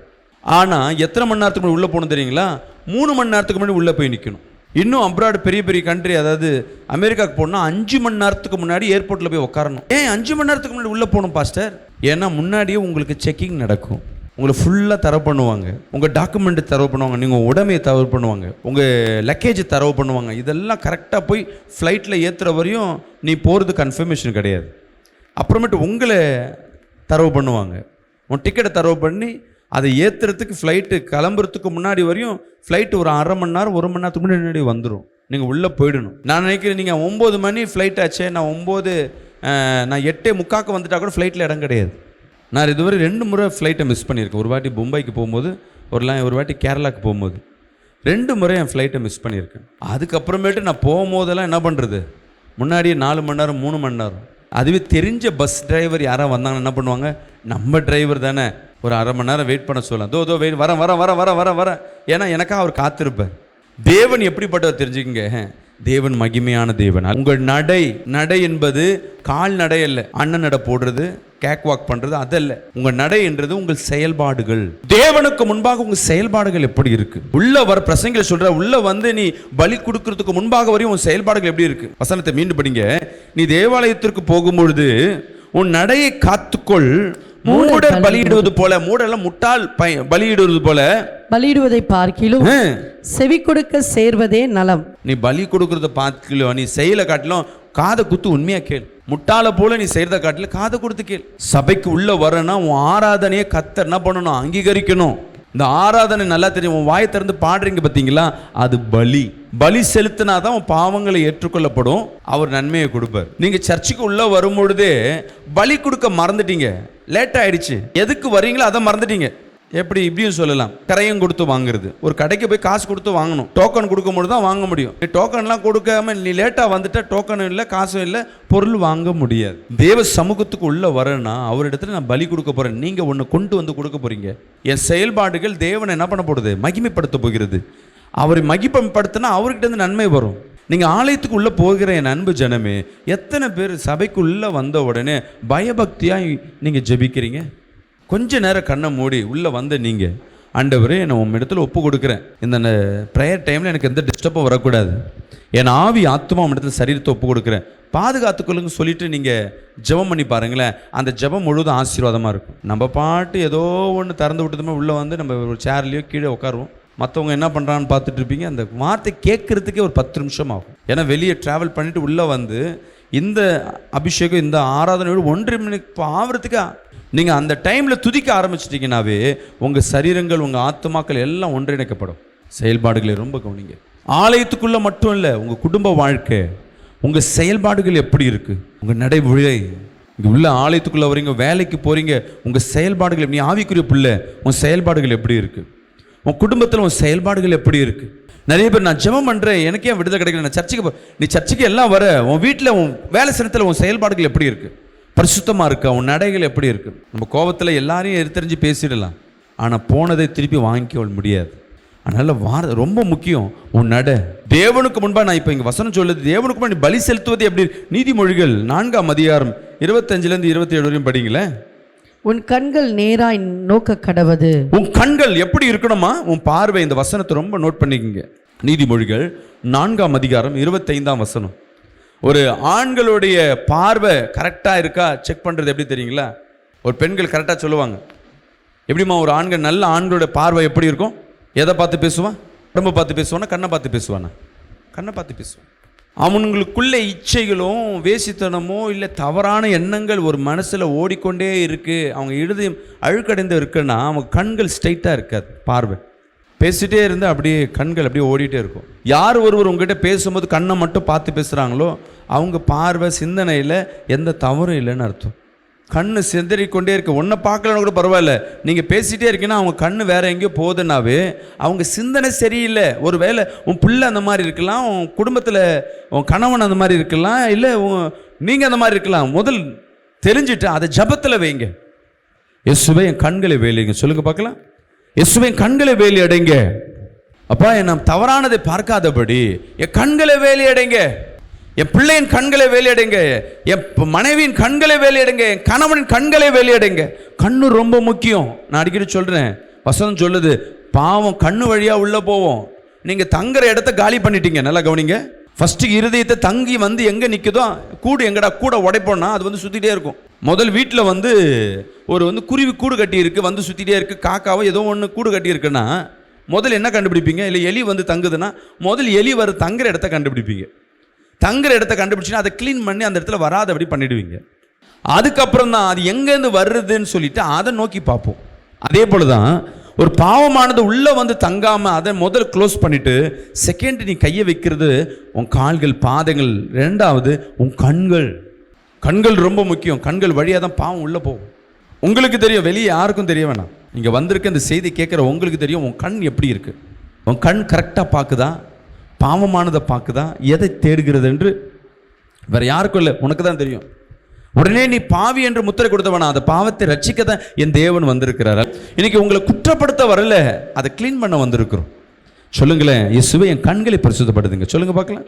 ஆனால் எத்தனை மணி நேரத்துக்கு முன்னாடி உள்ளே போகணும் தெரியுங்களா? 3 மணி நேரத்துக்கு முன்னாடி உள்ளே போய் நிற்கணும். இன்னும் அப்ராட் பெரிய பெரிய கண்ட்ரி, அதாவது அமெரிக்காவுக்கு போனால் 5 மணி நேரத்துக்கு முன்னாடி ஏர்போர்ட்டில் போய் உட்காரணும். ஏன் 5 மணி நேரத்துக்கு முன்னாடி உள்ளே போகணும் பாஸ்டர்? ஏன்னா முன்னாடியே உங்களுக்கு செக்கிங் நடக்கும், உங்களை ஃபுல்லாக தரவு பண்ணுவாங்க, உங்கள் டாக்குமெண்ட்டு தரவு பண்ணுவாங்க, நீங்கள் உடமையை தரவு பண்ணுவாங்க, உங்கள் லக்கேஜ் தரவு பண்ணுவாங்க. இதெல்லாம் கரெக்டாக போய் ஃப்ளைட்டில் ஏற்றுற வரையும் நீ போகிறது கன்ஃபர்மேஷன் கிடையாது. அப்புறமேட்டு உங்களை தரவு பண்ணுவாங்க, உன் டிக்கெட்டை தரவு பண்ணி அதை ஏற்றுறதுக்கு ஃப்ளைட்டு கிளம்புறதுக்கு முன்னாடி வரையும் ஃப்ளைட்டு ஒரு 1/2 மணி நேரம் 1 மணி நேரத்துக்கு முன்னாடி வந்துடும். நீங்கள் உள்ளே போயிடணும். நான் நினைக்கிறேன் நீங்கள் 9 மணி ஃப்ளைட் ஆச்சே, நான் 8:45 வந்துட்டால் கூட ஃப்ளைட்டில் இடம் கிடையாது. நான் இதுவரை 2 முறை ஃப்ளைட்டை மிஸ் பண்ணியிருக்கேன். ஒரு வாட்டி மும்பைக்கு போகும்போது, ஒரு வாட்டி கேரளாவுக்கு போகும்போது, 2 முறை என் ஃப்ளைட்டை மிஸ் பண்ணியிருக்கேன். அதுக்கப்புறமேட்டு நான் போகும்போதெல்லாம் என்ன பண்ணுறது, முன்னாடியே 4 மணி நேரம் 3 மணி நேரம். அதுவே தெரிஞ்ச பஸ் டிரைவர் யாராவது வந்தாங்கன்னா என்ன பண்ணுவாங்க, நம்ம டிரைவர் தானே, ஒரு 1/2 மணி நேரம் வெயிட் பண்ண சொல்லலாம். தோ வெயிட் வர. ஏன்னா எனக்காக அவர் காத்திருப்பார். தேவன் எப்படிப்பட்டவர் தெரிஞ்சுக்கங்க, தேவன் மகிமையான தேவன். உங்கள் நடை என்பது கால் நடை அல்ல, அண்ணன் நடை போடுறது, கேக் வாக் பண்றது அதல்ல. உங்கள் நடை என்றது உங்கள் செயல்பாடுகள். தேவனுக்கு முன்பாக உங்கள் செயல்பாடுகள் எப்படி இருக்கு? உள்ள வர பிரசங்களை சொல்ற, உள்ள வந்து நீ பலி கொடுக்கறதுக்கு முன்பாக வரையும் உன் செயல்பாடுகள் எப்படி இருக்கு? வசனத்தை மீண்டும் படிங்க. நீ தேவாலயத்திற்கு போகும்பொழுது உன் நடையை காத்துக்கொள், மூடர் பலியிடுவது போல, மூடெல்லாம் முட்டாள் பலியிடுவது போல பலியிடுவதை பார்க்கிலும் செவி கொடுக்க சேர்வதே நலம். நீ பலி கொடுக்கறத பார்க்கல, நீ செயலை காட்டிலும் காதை குத்து உண்மையா கேள். முட்டாளை போல நீ செய்யறத காட்டில காதை கொடுத்து கேள். சபைக்கு உள்ள வரனா உன் ஆராதனையை கர்த்தர் என்ன பண்ணணும், அங்கீகரிக்கணும். இந்த ஆராதனை நல்லா தெரியும். உன் வாயை திறந்து பாடுறீங்க பார்த்தீங்களா, அது பலி செலுத்தினாதான் உன் பாவங்களை ஏற்றுக்கொள்ளப்படும், அவர் நன்மையை கொடுப்பார். நீங்க சர்ச்சுக்கு உள்ள வரும்பொழுதே பலி கொடுக்க மறந்துட்டீங்க, லேட் ஆயிடுச்சு, எதுக்கு வரீங்களோ அதை மறந்துட்டீங்க. எப்படி இப்படியும் சொல்லலாம், கரையும் கொடுத்து வாங்குறது. ஒரு கடைக்கு போய் காசு கொடுத்து வாங்கணும், டோக்கன் கொடுக்கும்போது தான் வாங்க முடியும். நீ டோக்கன்லாம் கொடுக்காம நீ லேட்டாக வந்துட்டா டோக்கனும் இல்லை, காசும் இல்லை, பொருள் வாங்க முடியாது. தேவ சமூகத்துக்கு உள்ள வரேன்னா அவரிடத்துல நான் பலி கொடுக்க போறேன், நீங்க ஒன்று கொண்டு வந்து கொடுக்க போறீங்க. என் செயல்பாடுகள் தேவனை என்ன பண்ண போடுது, மகிமைப்படுத்த போகிறது. அவரை மகிமைப்படுத்தினா அவர்கிட்ட இருந்து நன்மை வரும். நீங்க ஆலயத்துக்கு உள்ள போகிற என் அன்பு ஜனமே, எத்தனை பேர் சபைக்குள்ள வந்த உடனே பயபக்தியா நீங்க ஜெபிக்கிறீங்க? கொஞ்ச நேரம் கண்ணை மூடி உள்ளே வந்து நீங்கள், ஆண்டவரே நான் உன் இடத்துல ஒப்பு கொடுக்குறேன், இந்த ப்ரேயர் டைமில் எனக்கு எந்த டிஸ்டர்பும் வரக்கூடாது, என் ஆவி ஆத்மா உன் இடத்துல சரீரத்தை ஒப்பு கொடுக்குறேன், பாதுகாத்துக்கொள்ளுங்க சொல்லிட்டு நீங்கள் ஜெபம் பண்ணி பாருங்களேன். அந்த ஜெபம் முழுவதும் ஆசீர்வாதமாக இருக்கும். நம்ம பாட்டு ஏதோ ஒன்று திறந்து விட்டதுமே உள்ளே வந்து நம்ம ஒரு சேர்லையோ கீழே உட்காருவோம், மற்றவங்க என்ன பண்ணுறான்னு பார்த்துட்டு இருப்பீங்க. அந்த வார்த்தை கேட்குறதுக்கே ஒரு 10 நிமிஷம் ஆகும். ஏன்னா வெளியே ட்ராவல் பண்ணிவிட்டு உள்ளே வந்து இந்த அபிஷேகம் இந்த ஆராதனையோடு 1.5 மணி ஆகிறதுக்கு நீங்கள் அந்த டைமில் துதிக்க ஆரம்பிச்சிட்டிங்கனாவே உங்கள் சரீரங்கள், உங்கள் ஆத்துமாக்கள் எல்லாம் ஒன்றிணைக்கப்படும். செயல்பாடுகளை ரொம்ப கவனிங்க. ஆலயத்துக்குள்ளே மட்டும் இல்லை, உங்கள் குடும்ப வாழ்க்கை, உங்கள் செயல்பாடுகள் எப்படி இருக்குது, உங்கள் நடைமுறை. இங்கே உள்ள ஆலயத்துக்குள்ளே வரீங்க, வேலைக்கு போகிறீங்க, உங்கள் செயல்பாடுகள், நீ ஆவிக்குரிய பிள்ளை, உன் செயல்பாடுகள் எப்படி இருக்குது, உன் குடும்பத்தில் உன் செயல்பாடுகள் எப்படி இருக்குது. நிறைய பேர் நான் ஜெபம் பண்ணுறேன், எனக்கே விடுதலை கிடைக்கல, நான் சர்ச்சுக்கு நீ சர்ச்சுக்கு எல்லாம் வர, உன் வீட்டில் உன் வேலை சினத்தில் உன் செயல்பாடுகள் எப்படி இருக்குது, பரிசுத்தமாக இருக்கா, உன் நடைகள் எப்படி இருக்குது. நம்ம கோபத்தில் எல்லாரையும் எடுத்தறிஞ்சு பேசிடலாம், ஆனால் போனதை திருப்பி வாங்கிக்க முடியாது. அதனால் ரொம்ப முக்கியம் உன் நடை. தேவனுக்கு முன்பாக நான் இப்போ இங்கே வசனம் சொல்லுது, தேவனுக்கு முன்பாக நீ பலி செலுத்துவது எப்படி. நீதிமொழிகள் 4ஆம் அதிகாரம் 25லேருந்து 27 வரையும் படிங்களேன். உன் கண்கள் நேராய் நோக்க கடவது. உன் கண்கள் எப்படி இருக்கணுமா, உன் பார்வை. இந்த வசனத்தை ரொம்ப நோட் பண்ணிக்கங்க. நீதிமொழிகள் 4ஆம் அதிகாரம் 25ஆம் வசனம். ஒரு ஆண்களுடைய பார்வை கரெக்டாக இருக்கா செக் பண்ணுறது எப்படி தெரியுங்களா? ஒரு பெண்கள் கரெக்டாக சொல்லுவாங்க. எப்படிமா ஒரு ஆண்கள், நல்ல ஆண்களோட பார்வை எப்படி இருக்கும்? எதை பார்த்து பேசுவான்? உடம்பை பார்த்து பேசுவானா, கண்ணை பார்த்து பேசுவானா? கண்ணை பார்த்து பேசுவான். அவங்களுக்குள்ள இச்சைகளும் வேசித்தனமோ இல்லை தவறான எண்ணங்கள் ஒரு மனசில் ஓடிக்கொண்டே இருக்குது, அவங்க இருதயம் அழுக்கடைந்து இருக்குன்னா அவங்க கண்கள் ஸ்ட்ரைட்டாக இருக்காது. பார்வை பேசிட்டே இருந்து அப்படியே கண்கள் அப்படியே ஓடிட்டே இருக்கும். யார் ஒருவர் உங்ககிட்ட பேசும்போது கண்ணை மட்டும் பார்த்து பேசுகிறாங்களோ அவங்க பார்வை சிந்தனையில் எந்த தவறும் இல்லைன்னு அர்த்தம். கண்ணு சிதறிக்கொண்டே இருக்கு, ஒன்றை பார்க்கலன்னு கூட பரவாயில்ல, நீங்கள் பேசிகிட்டே இருக்கீங்கன்னா அவங்க கண்ணு வேற எங்கேயோ போகுதுன்னாவே அவங்க சிந்தனை சரியில்லை. ஒரு வேளை உன் பிள்ளை அந்த மாதிரி இருக்கலாம், உன் குடும்பத்தில் உன் கணவன் அந்த மாதிரி இருக்கலாம், இல்லை நீங்கள் அந்த மாதிரி இருக்கலாம். முதல் தெரிஞ்சுட்டு அதை ஜபத்தில் வைங்க. இயேசுவே என் கண்களை வேலைங்க சொல்லுங்க பார்க்கலாம். இயேசுவே என் கண்களை வேலி அடைங்க. அப்பா நான் தவறானதை பார்க்காதபடி என் கண்களை வேலி அடைங்க. என் பிள்ளையின் கண்களை வேலி அடைங்க, என் மனைவியின் கண்களை வேலி அடைங்க, என் கணவனின் கண்களை வேலி அடைங்க. கண்ணு ரொம்ப முக்கியம். நான் அடிக்கடி சொல்றேன், வசனம் சொல்லுது பாவம் கண்ணு வழியா உள்ள போவோம். நீங்க தங்குற இடத்த காலி பண்ணிட்டீங்க. நல்லா கவனிங்க. ஃபர்ஸ்ட் இருதயத்தை தங்கி வந்து எங்க நிக்குதோ கூடு எங்கடா கூட உடைப்போம்னா அது வந்து சுத்திட்டே இருக்கும். முதல் வீட்டில் ஒரு குருவி கூடு கட்டி இருக்கு, வந்து சுத்திட்டே இருக்கு. காக்காவோ ஏதோ ஒன்று கூடு கட்டி இருக்குன்னா முதல்ல என்ன கண்டுபிடிப்பீங்க? இல்லை எலி வந்து தங்குதுன்னா முதல் எலி தங்குற இடத்த கண்டுபிடிப்பீங்க. தங்குற இடத்த கண்டுபிடிச்சுன்னா அதை க்ளீன் பண்ணி அந்த இடத்துல வராதபடி பண்ணிடுவீங்க. அதுக்கப்புறம் தான் அது எங்கேருந்து வருதுன்னு சொல்லிட்டு அதை நோக்கி பார்ப்போம். அதே போல தான் ஒரு பாவமானது உள்ளே வந்து தங்காமல் அதை முதல் க்ளோஸ் பண்ணிவிட்டு செகண்ட் நீ கையை வைக்கிறது உன் கால்கள் பாதங்கள், ரெண்டாவது உன் கண்கள். கண்கள் ரொம்ப முக்கியம். கண்கள் வழியாக தான் பாவம் உள்ளே போகும். உங்களுக்கு தெரியும், வெளியே யாருக்கும் தெரிய வேணாம். இங்கே வந்திருக்க இந்த செய்தி கேட்குற உங்களுக்கு தெரியும் உன் கண் எப்படி இருக்குது. உன் கண் கரெக்டாக பார்க்குதா, பாவமானதை பார்க்குதா, எதை தேடுகிறது என்று வேறு யாருக்கும் இல்லை, உனக்கு தான் தெரியும். உடனே நீ பாவி என்று முத்திரை கொடுத்தவனா, அந்த பாவத்தை ரட்சிக்க தான் என் தேவன் வந்திருக்கிறார். இன்னைக்கு உங்களை குற்றப்படுத்த வரல, அதை க்ளீன் பண்ண வந்திருக்கிறோம். சொல்லுங்களேன், இயேசுவே என் கண்களை பரிசுத்தப்படுத்துங்க. சொல்லுங்க பார்க்கலாம்.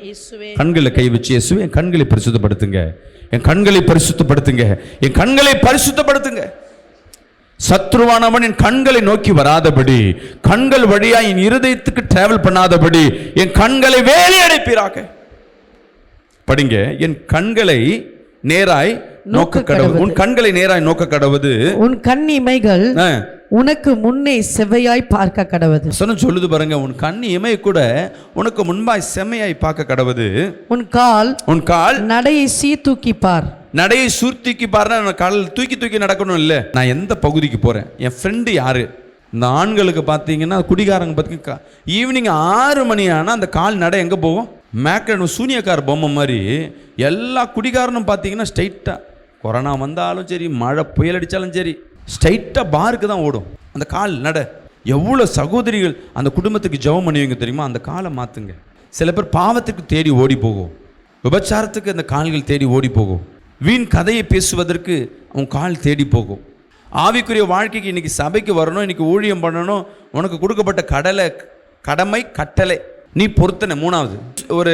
கண்களை கை வச்சு இயேசுவே என் கண்களை பரிசுத்தப்படுத்துங்க, என் கண்களை பரிசுத்தப்படுத்துங்க, என் கண்களை பரிசுத்தப்படுத்துங்க. சத்ருவானவன் என் கண்களை நோக்கி வராதபடி, கண்கள் வழியா என் இருதயத்துக்கு டிராவல் பண்ணாதபடி என் கண்களை வேலை அடைப்பீராக. படிங்க. என் கண்களை நேராய் நோக்க கடவுது. உன் கண்களை நேராய் நோக்க கடவுது. உன் கண் இமைகள் உனக்கு முன்னே செவ்வையாய் பார்க்க கடவுது. சொல்லுது பாருங்க, உன் கண் இமை கூட உனக்கு முன்பாய் செம்மையாய் பார்க்க கடவுது. உன் கால் நடையை சீர்தூக்கி பார். நடையை சூர்த்திக்கு பாருன்னா கால் தூக்கி தூக்கி நடக்கணும் இல்லை. நான் எந்த பகுதிக்கு போறேன், என் ஃப்ரெண்டு யாரு. இந்த ஆண்களுக்கு பார்த்தீங்கன்னா குடிகாரங்க பார்த்தீங்கன்னா ஈவினிங் 6 மணி ஆனால் அந்த கால் நடை எங்கே போகும்? மேக்கன் சூனியக்கார பொம்மை மாதிரி எல்லா குடிகாரனும் பார்த்தீங்கன்னா ஸ்ட்ரைட்டாக, கொரோனா வந்தாலும் சரி, மழை புயல் அடித்தாலும் சரி, ஸ்ட்ரைட்டாக பாருக்கு தான் ஓடும் அந்த கால் நட. எவ்வளோ சகோதரிகள் அந்த குடும்பத்துக்கு ஜெபம் பண்ணுவீங்க தெரியுமா? அந்த காலை மாற்றுங்க. சில பேர் பாவத்துக்கு தேடி ஓடி போகும், விபச்சாரத்துக்கு அந்த கால்கள் தேடி ஓடி போகும், வீண் கதையை பேசுவதற்கு உன் கால் தேடி போகும். ஆவிக்குரிய வாழ்க்கைக்கு இன்னைக்கு சபைக்கு வரணும், இன்னைக்கு ஊழியம் பண்ணணும், உனக்கு கொடுக்கப்பட்ட கடமை கட்டளை நீ பொறுத்தன. 3வது, ஒரு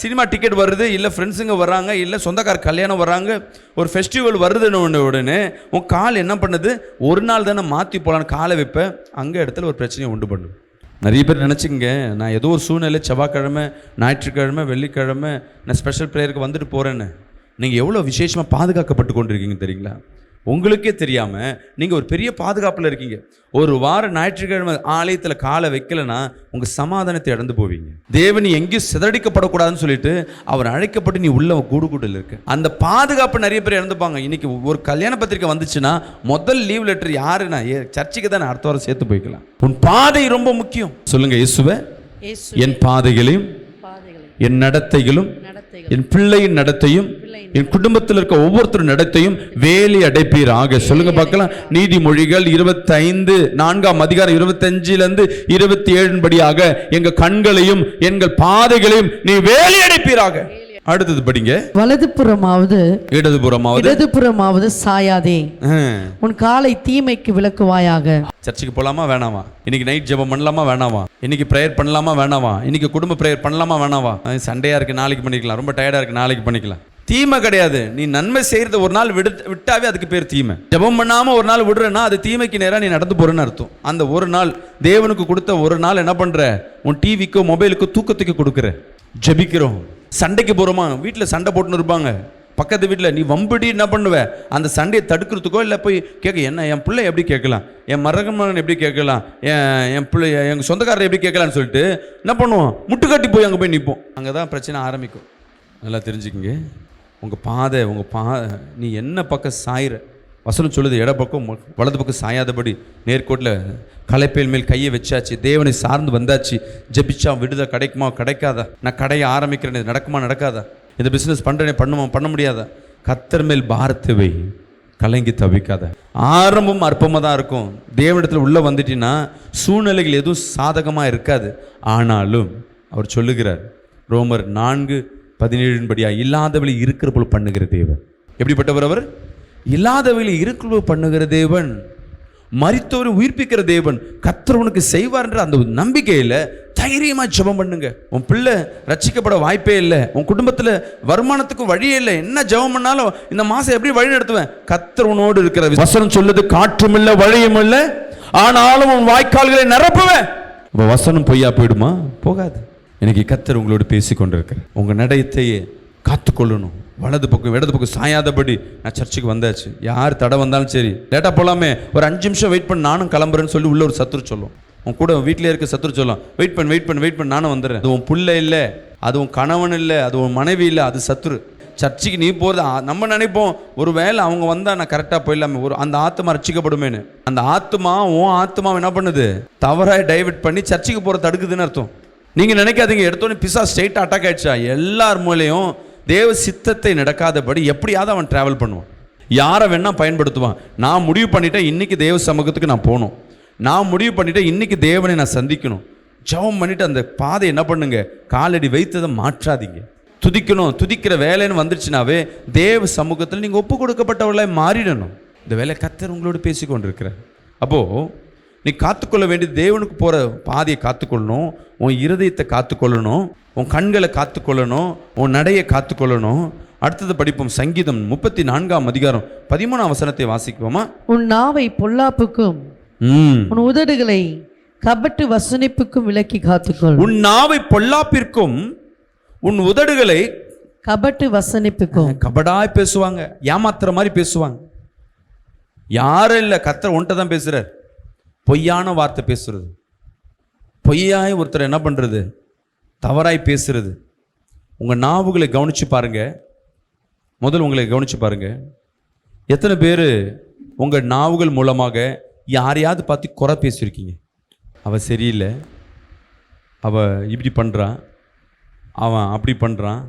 சினிமா டிக்கெட் வருது, இல்லை ஃப்ரெண்ட்ஸுங்க வர்றாங்க, இல்லை சொந்தக்கார கல்யாணம் வர்றாங்க, ஒரு ஃபெஸ்டிவல் வருதுன்னு உடனே உன் கால் என்ன பண்ணுது? ஒரு நாள் தானே மாற்றி போகலான்னு காலை வைப்ப, அங்கே இடத்துல ஒரு பிரச்சனையை உண்டு பண்ணும். நிறைய பேர் நினச்சிங்க, நான் ஏதோ ஒரு சூழ்நிலை செவ்வாய்க்கிழமை, ஞாயிற்றுக்கிழமை, வெள்ளிக்கிழமை நான் ஸ்பெஷல் ப்ரேயருக்கு வந்துட்டு போகிறேன்னு. நீங்கள் எவ்வளோ விசேஷமாக பாதுகாக்கப்பட்டு கொண்டிருக்கீங்க தெரியுங்களா? உங்களுக்கே தெரியாமல் நீங்கள் ஒரு பெரிய பாதுகாப்பில் இருக்கீங்க. ஒரு வாரம் ஞாயிற்றுக்கிழமை ஆலயத்தில் காலை வைக்கலைன்னா உங்கள் சமாதானத்தை இழந்து போவீங்க. தேவன் எங்கேயும் சிதறடிக்கப்படக்கூடாதுன்னு சொல்லிட்டு அவர் அழைக்கப்பட்டு நீ உள்ள கூடுல இருக்கு. அந்த பாதுகாப்பு நிறைய பேர் இழந்துப்பாங்க. இன்னைக்கு ஒரு கல்யாண பத்திரிக்கை வந்துச்சுன்னா முதல் லீவ் லெட்டர் யாருன்னா சர்ச்சுக்கு தான் அடுத்த வாரம் சேர்த்து போய்க்கலாம். உன் பாதை ரொம்ப முக்கியம். சொல்லுங்க, இயேசுவே என் பாதைகளையும் என் நடத்தைகளும் என் பிள்ளையின் நடத்தையும் என் குடும்பத்தில் இருக்க ஒவ்வொருத்தரும் நடத்தையும் வேலி அடைப்பீராக. சொல்லுங்க பார்க்கலாம். நீதிமொழிகள் 25 4ஆம் அதிகாரம் 25 27 படியாக எங்க கண்களையும் எங்கள் பாதைகளையும் நீ வேலி அடைப்பீராக. அடுத்தது படிங்க. வலதுபுறமாவது இடதுபுறமாவது சாயாதே, உன் காலை தீமைக்கு விலக்குவாயாக. சர்ச்சுக்கு போலாமா வேணாமா? இன்னைக்கு நைட் ஜெபம் பண்ணலாமா வேணாமா? இன்னைக்கு ப்ரேயர் பண்ணலாமா வேணாமா? இன்னைக்கு குடும்ப ப்ரேயர் பண்ணலாமா வேணாமா? சண்டையா இருக்கு நாளைக்கு பண்ணிக்கலாம், ரொம்ப டயர்டா இருக்கு நாளைக்கு பண்ணிக்கலாம். தீமை கிடையாது. நீ நன்மை செய்யறது ஒரு நாள் விட்டாவே அதுக்கு பேர் தீமை. ஜெபம் பண்ணாம ஒரு நாள் விடுறேன்னா அது தீமைக்கு நேரா நீ நடந்து போறேன்னு அர்த்தம். அந்த ஒரு நாள் தேவனுக்கு கொடுத்த ஒரு நாள் என்ன பண்ற? உன் டிவிக்கோ மொபைலுக்கோ தூக்கத்துக்கு கொடுக்குற. ஜெபிக்கிறோம், சண்டைக்கு போறோமா, வீட்டில் சண்டை போட்டுன்னு இருப்பாங்க, பக்கத்து வீட்டில் நீ வம்படி என்ன பண்ணுவ? அந்த சண்டையை தடுக்கிறதுக்கோ இல்லை போய் கேட்க, என்ன என் பிள்ளை எப்படி கேட்கலாம், என் மருமகன் எப்படி கேட்கலாம், என் பிள்ளை எங்கள் சொந்தக்காரரை எப்படி கேட்கலான்னு சொல்லிட்டு என்ன பண்ணுவோம்? முட்டுக்கட்டி போய் அங்கே போய் நிற்போம். அங்கே தான் பிரச்சனை ஆரம்பிக்கும். நல்லா தெரிஞ்சுக்கிங்க. உங்கள் பாதை நீ என்ன பக்கம் சாயிற, வசனம் சொல்லுது, இடப்பக்கம் வலது பக்கம் சாயாதபடி நேர்கோட்டில் களைப்பேல் மேல் கையை வச்சாச்சு, தேவனை சார்ந்து வந்தாச்சு. ஜெபிச்சா விடுதலை கிடைக்குமா கிடைக்காதா? நான் கடையை ஆரம்பிக்கிறேன், இது நடக்குமா நடக்காதா? இந்த பிஸ்னஸ் பண்ணுறேனே பண்ணுமா பண்ண முடியாதா? கர்த்தர் மேல் பாரத்தை வை, கலங்கி தவிக்காத. ஆரம்பம் அற்பமாக தான் இருக்கும். தேவனிடத்தில் உள்ளே வந்துட்டீங்கன்னா சூழ்நிலைகள் எதுவும் சாதகமாக இருக்காது. ஆனாலும் அவர் சொல்லுகிறார், ரோமர் 4:17 இல்லாதவளை இருக்கிற போல பண்ணுகிற தேவன். எப்படிப்பட்டவர் அவர்? இல்லாதவளை இருக்கிற போல பண்ணுகிற தேவன், மரித்தோரை உயிர்ப்பிக்கிற தேவன். கர்த்தர் உனக்கு செய்வார்ன்ற அந்த நம்பிக்கையில் தைரியமாக ஜெபம் பண்ணுங்க. உன் பிள்ளை ரட்சிக்கப்பட வாய்ப்பே இல்லை, உன் குடும்பத்தில் வருமானத்துக்கு வழியே இல்லை, என்ன ஜெபம் பண்ணாலும் இந்த மாதம் எப்படி வழி நடத்துவேன்? கர்த்தர் உன்னோடு இருக்கிற வசனம் சொல்லுது, காற்றும் இல்லை வழியும் இல்லை, ஆனாலும் உன் வாய்க்கால்களை நிரப்புவேன். வசனம் பொய்யா போயிடுமா? போகாது. இன்னைக்கு கர்த்தர் உங்களோடு பேசி கொண்டிருக்கிறேன். உங்கள் நடையத்தையே காத்துக்கொள்ளணும். வலது பக்கம் இடது பக்கம் சாயாதபடி. நான் சர்ச்சுக்கு வந்தாச்சு, யார் தடை வந்தாலும் சரி, லேட்டாக போகலாமே, ஒரு 5 நிமிஷம் வெயிட் பண்ண, நானும் கிளம்புறேன்னு சொல்லி உள்ள ஒரு சத்துரு சொல்லும். உன் கூட வீட்டிலே இருக்க சத்துரு சொல்லும், வெயிட் பண்ண நானும் வந்துடுறேன். அது உன் பிள்ளை இல்லை, அது உன் கணவன் இல்லை, அது உன் மனைவி இல்லை, அது சத்துரு. சர்ச்சுக்கு நீ போகிறது நம்ம நினைப்போம், ஒரு வேளை அவங்க வந்தால் நான் கரெக்டாக போயிடலாமே, ஒரு அந்த ஆத்மா ரட்சிக்கப்படுமேனு. அந்த ஆத்மா உன் ஆத்மாவை என்ன பண்ணுது? தவறாக டைவர்ட் பண்ணி சர்ச்சுக்கு போகிற தடுக்குதுன்னு அர்த்தம். நீங்கள் நினைக்காதீங்க எடுத்தோன்னே பிசா ஸ்ட்ரெயிட் அட்டாக் ஆயிடுச்சா. எல்லார் மூலையும் தேவ சித்தத்தை நடக்காதபடி எப்படியாவது அவன் டிராவல் பண்ணுவான், யாரை வேணா பயன்படுத்துவான். நான் முடிவு பண்ணிட்டேன் இன்னைக்கு தேவ சமூகத்துக்கு நான் போகணும், நான் முடிவு பண்ணிட்டேன் இன்னைக்கு தேவனை நான் சந்திக்கணும். ஜெபம் பண்ணிட்டு அந்த பாதை என்ன பண்ணுங்க, காலடி வைத்ததை மாற்றாதீங்க. துதிக்கணும், துதிக்கிற வேலைன்னு வந்துருச்சுனாவே தேவ சமூகத்தில் நீங்கள் ஒப்பு கொடுக்கப்பட்டவர்களாக மாறிடணும். இந்த வேலை கர்த்தர் உங்களோடு பேசி கொண்டிருக்கிறார். அப்போது நீ காத்துக்கொள்ள வேண்டியது தேவனுக்கு போகிற பாதையை காத்துக்கொள்ளணும், உன் இருதயத்தை காத்துக்கொள்ளணும், உன் கண்களை காத்துக்கொள்ளணும், உன் நடையை காத்துக்கொள்ளணும். அடுத்தது படிப்போம். சங்கீதம் 34:13 வாசிக்குவோமா? உன் நாவை பொல்லாப்புக்கும் உன் உதடுகளை கபட்டு வசனிப்புக்கும் விலக்கி காத்துக்கொள். உன் நாவை பொல்லாப்பிற்கும் உன் உதடுகளை கபட்டு வசனிப்புக்கும். கபடாய் பேசுவாங்க, ஏமாத்துற மாதிரி பேசுவாங்க. யாரும் இல்லை, கர்த்தர் ஒன்றை தான் பேசுறார். பொய்யான வார்த்தை பேசுறது, பொய்யாய் ஒருத்தர் என்ன பண்ணுறது, தவறாய் பேசுறது. உங்கள் நாவுகளை கவனித்து பாருங்க. முதல் உங்களை கவனித்து பாருங்க. எத்தனை பேர் உங்கள் நாவுகள் மூலமாக யாரையாவது பார்த்து குறை பேசியிருக்கீங்க? அவள் சரியில்லை, அவள் இப்படி பண்ணுறான், அவன் அப்படி பண்ணுறான்,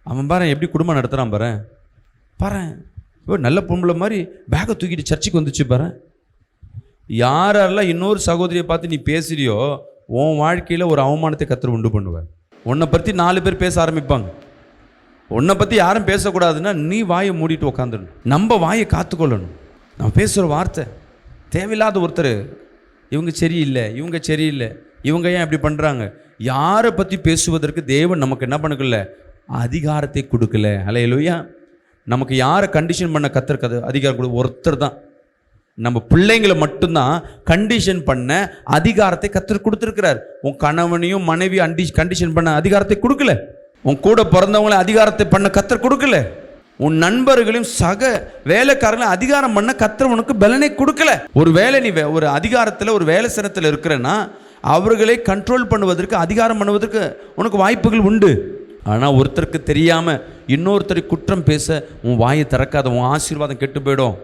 அவன் பாரு எப்படி குடும்பம் நடத்துகிறான் பாரு, நல்ல பொம்பளை மாதிரி பேக்கை தூக்கிட்டு சர்ச்சுக்கு வந்துச்சு பாரு. யாரெல்லாம் இன்னொரு சகோதரியை பார்த்து நீ பேசுறியோ உன் வாழ்க்கையில் ஒரு அவமானத்தை கர்த்தர் உண்டு பண்ணுவார். உன்னை பற்றி 4 பேர் பேச ஆரம்பிப்பாங்க. உன்னை பற்றி யாரும் பேசக்கூடாதுன்னா நீ வாயை மூடிட்டு உக்காந்துடணும். நம்ம வாயை காத்துக்கொள்ளணும். நம்ம பேசுகிற வார்த்தை தேவையில்லாத ஒருத்தர், இவங்க சரியில்லை, இவங்க சரியில்லை, இவங்க ஏன் இப்படி பண்ணுறாங்க, யாரை பற்றி பேசுவதற்கு தேவன் நமக்கு என்ன பண்ணல, அதிகாரத்தை கொடுக்கல. ஹல்லேலூயா. நமக்கு யாரை கண்டிஷன் பண்ண கர்த்தர் அதிகாரம் கொடு? ஒருத்தர் தான். நம்ம பிள்ளைங்களை மட்டும்தான் கண்டிஷன் பண்ண அதிகாரத்தை கர்த்தர் கொடுத்துருக்கிறார். உன் கணவனையும் மனைவி கண்டிஷன் பண்ண அதிகாரத்தை கொடுக்கல. உன் கூட பிறந்தவங்களை அதிகாரத்தை பண்ண கர்த்தர் கொடுக்கல. உன் நண்பர்களையும் சக வேலைக்காரங்களை அதிகாரம் பண்ண கர்த்தர் உனக்கு பலனை கொடுக்கல. ஒரு வேலை நீ ஒரு அதிகாரத்தில் ஒரு வேலை சிரத்தில் இருக்கிறன்னா அவர்களை கண்ட்ரோல் பண்ணுவதற்கு அதிகாரம் பண்ணுவதற்கு உனக்கு வாய்ப்புகள் உண்டு. ஆனால் ஒருத்தருக்கு தெரியாமல் இன்னொருத்தரை குற்றம் பேச உன் வாயை திறக்காத, உன் ஆசீர்வாதம் கெட்டு போயிடும்.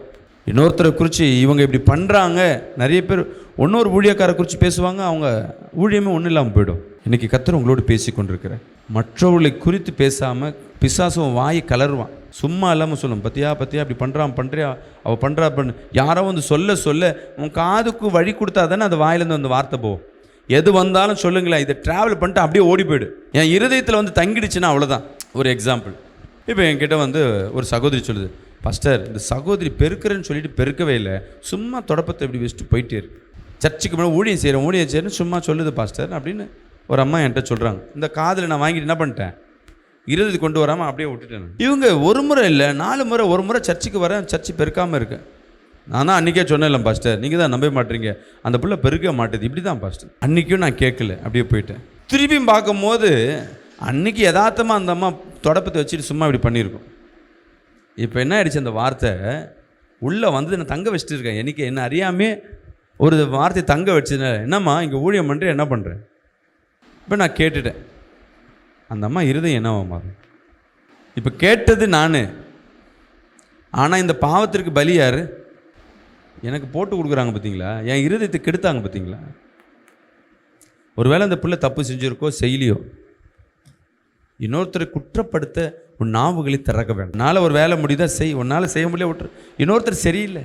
இன்னொருத்தரை குறித்து இவங்க இப்படி பண்ணுறாங்க, நிறைய பேர் இன்னொரு ஊழியக்காரை குறித்து பேசுவாங்க, அவங்க ஊழியமே ஒன்றும் இல்லாமல் போயிடும். இன்றைக்கி கர்த்தர் உங்களோடு பேசி கொண்டிருக்கிறேன். மற்றவர்களை குறித்து பேசாமல் பிசாசும் வாயை கலருவான். சும்மா இல்லாமல் சொல்லும், பத்தியா அப்படி பண்ணுறியா அவள் பண்ணுறா யாரோ வந்து சொல்ல உன் காதுக்கு வழி கொடுத்தா தானே அந்த வாயிலேருந்து அந்த வார்த்தை போகும். எது வந்தாலும் சொல்லுங்களேன், இதை ட்ராவல் பண்ணிட்டு அப்படியே ஓடி போய்டு. என் இருதயத்தில் வந்து தங்கிடுச்சுன்னா அவ்வளோதான். ஒரு எக்ஸாம்பிள், இப்போ என்கிட்ட வந்து ஒரு சகோதரி சொல்லுது, பாஸ்டர் இந்த சகோதரி பெருக்கிறேன்னு சொல்லிட்டு பெருக்கவே இல்லை, சும்மா தொடப்பத்தை இப்படி வச்சுட்டு போயிட்டே இருக்கு, சர்ச்சுக்கு முன்னாடி ஊழியம் செய்கிறேன்னு சும்மா சொல்லுது பாஸ்டர் அப்படின்னு ஒரு அம்மா என்கிட்ட சொல்கிறாங்க. இந்த காதில் நான் வாங்கிட்டு என்ன பண்ணிட்டேன், இருதயத்தை கொண்டு வராமல் அப்படியே விட்டுட்டேன். இவங்க ஒரு முறை இல்லை 4 முறை, ஒரு முறை சர்ச்சுக்கு வரேன், சர்ச்சு பெருக்காமல் இருக்கேன். நான் தான் அன்றைக்கே சொன்னேன் பாஸ்டர், நீங்கள் தான் நம்ப மாட்டீங்க, அந்த பிள்ளை பெருக்க மாட்டேது, இப்படி தான் பாஸ்டர். அன்றைக்கும் நான் கேட்கல, அப்படியே போயிட்டேன். திருப்பியும் பார்க்கும்போது அன்றைக்கி யதார்த்தமாக அந்த அம்மா தொடப்பத்தை வச்சுட்டு சும்மா இப்படி பண்ணியிருக்கோம். இப்போ என்ன ஆயிடுச்சு, அந்த வார்த்தை உள்ளே வந்து நான் தங்க வச்சுட்டு இருக்கேன். எனக்கு என்ன அறியாமே ஒரு வார்த்தை தங்க வச்சுன, என்னம்மா இங்கே ஊழியம் பண்ணுறேன், என்ன பண்ணுறேன்? இப்போ நான் கேட்டுட்டேன். அந்த அம்மா இருதயம் என்னவா மாறும்? இப்போ கேட்டது நான், ஆனால் இந்த பாவத்திற்கு பலி யார்? எனக்கு போட்டு கொடுக்குறாங்க பார்த்தீங்களா, என் இருதயத்தை கெடுத்தாங்க பார்த்தீங்களா. ஒருவேளை அந்த பிள்ளை தப்பு செஞ்சுருக்கோ செய்யலையோ, இன்னொருத்தரை குற்றப்படுத்த உன் நாவுகளை திறக்க வேண்டும். உன்னால் ஒரு வேலை முடியுதா செய், உன்னால் செய்ய முடியல விட்டுரு. இன்னொருத்தர் சரியில்லை.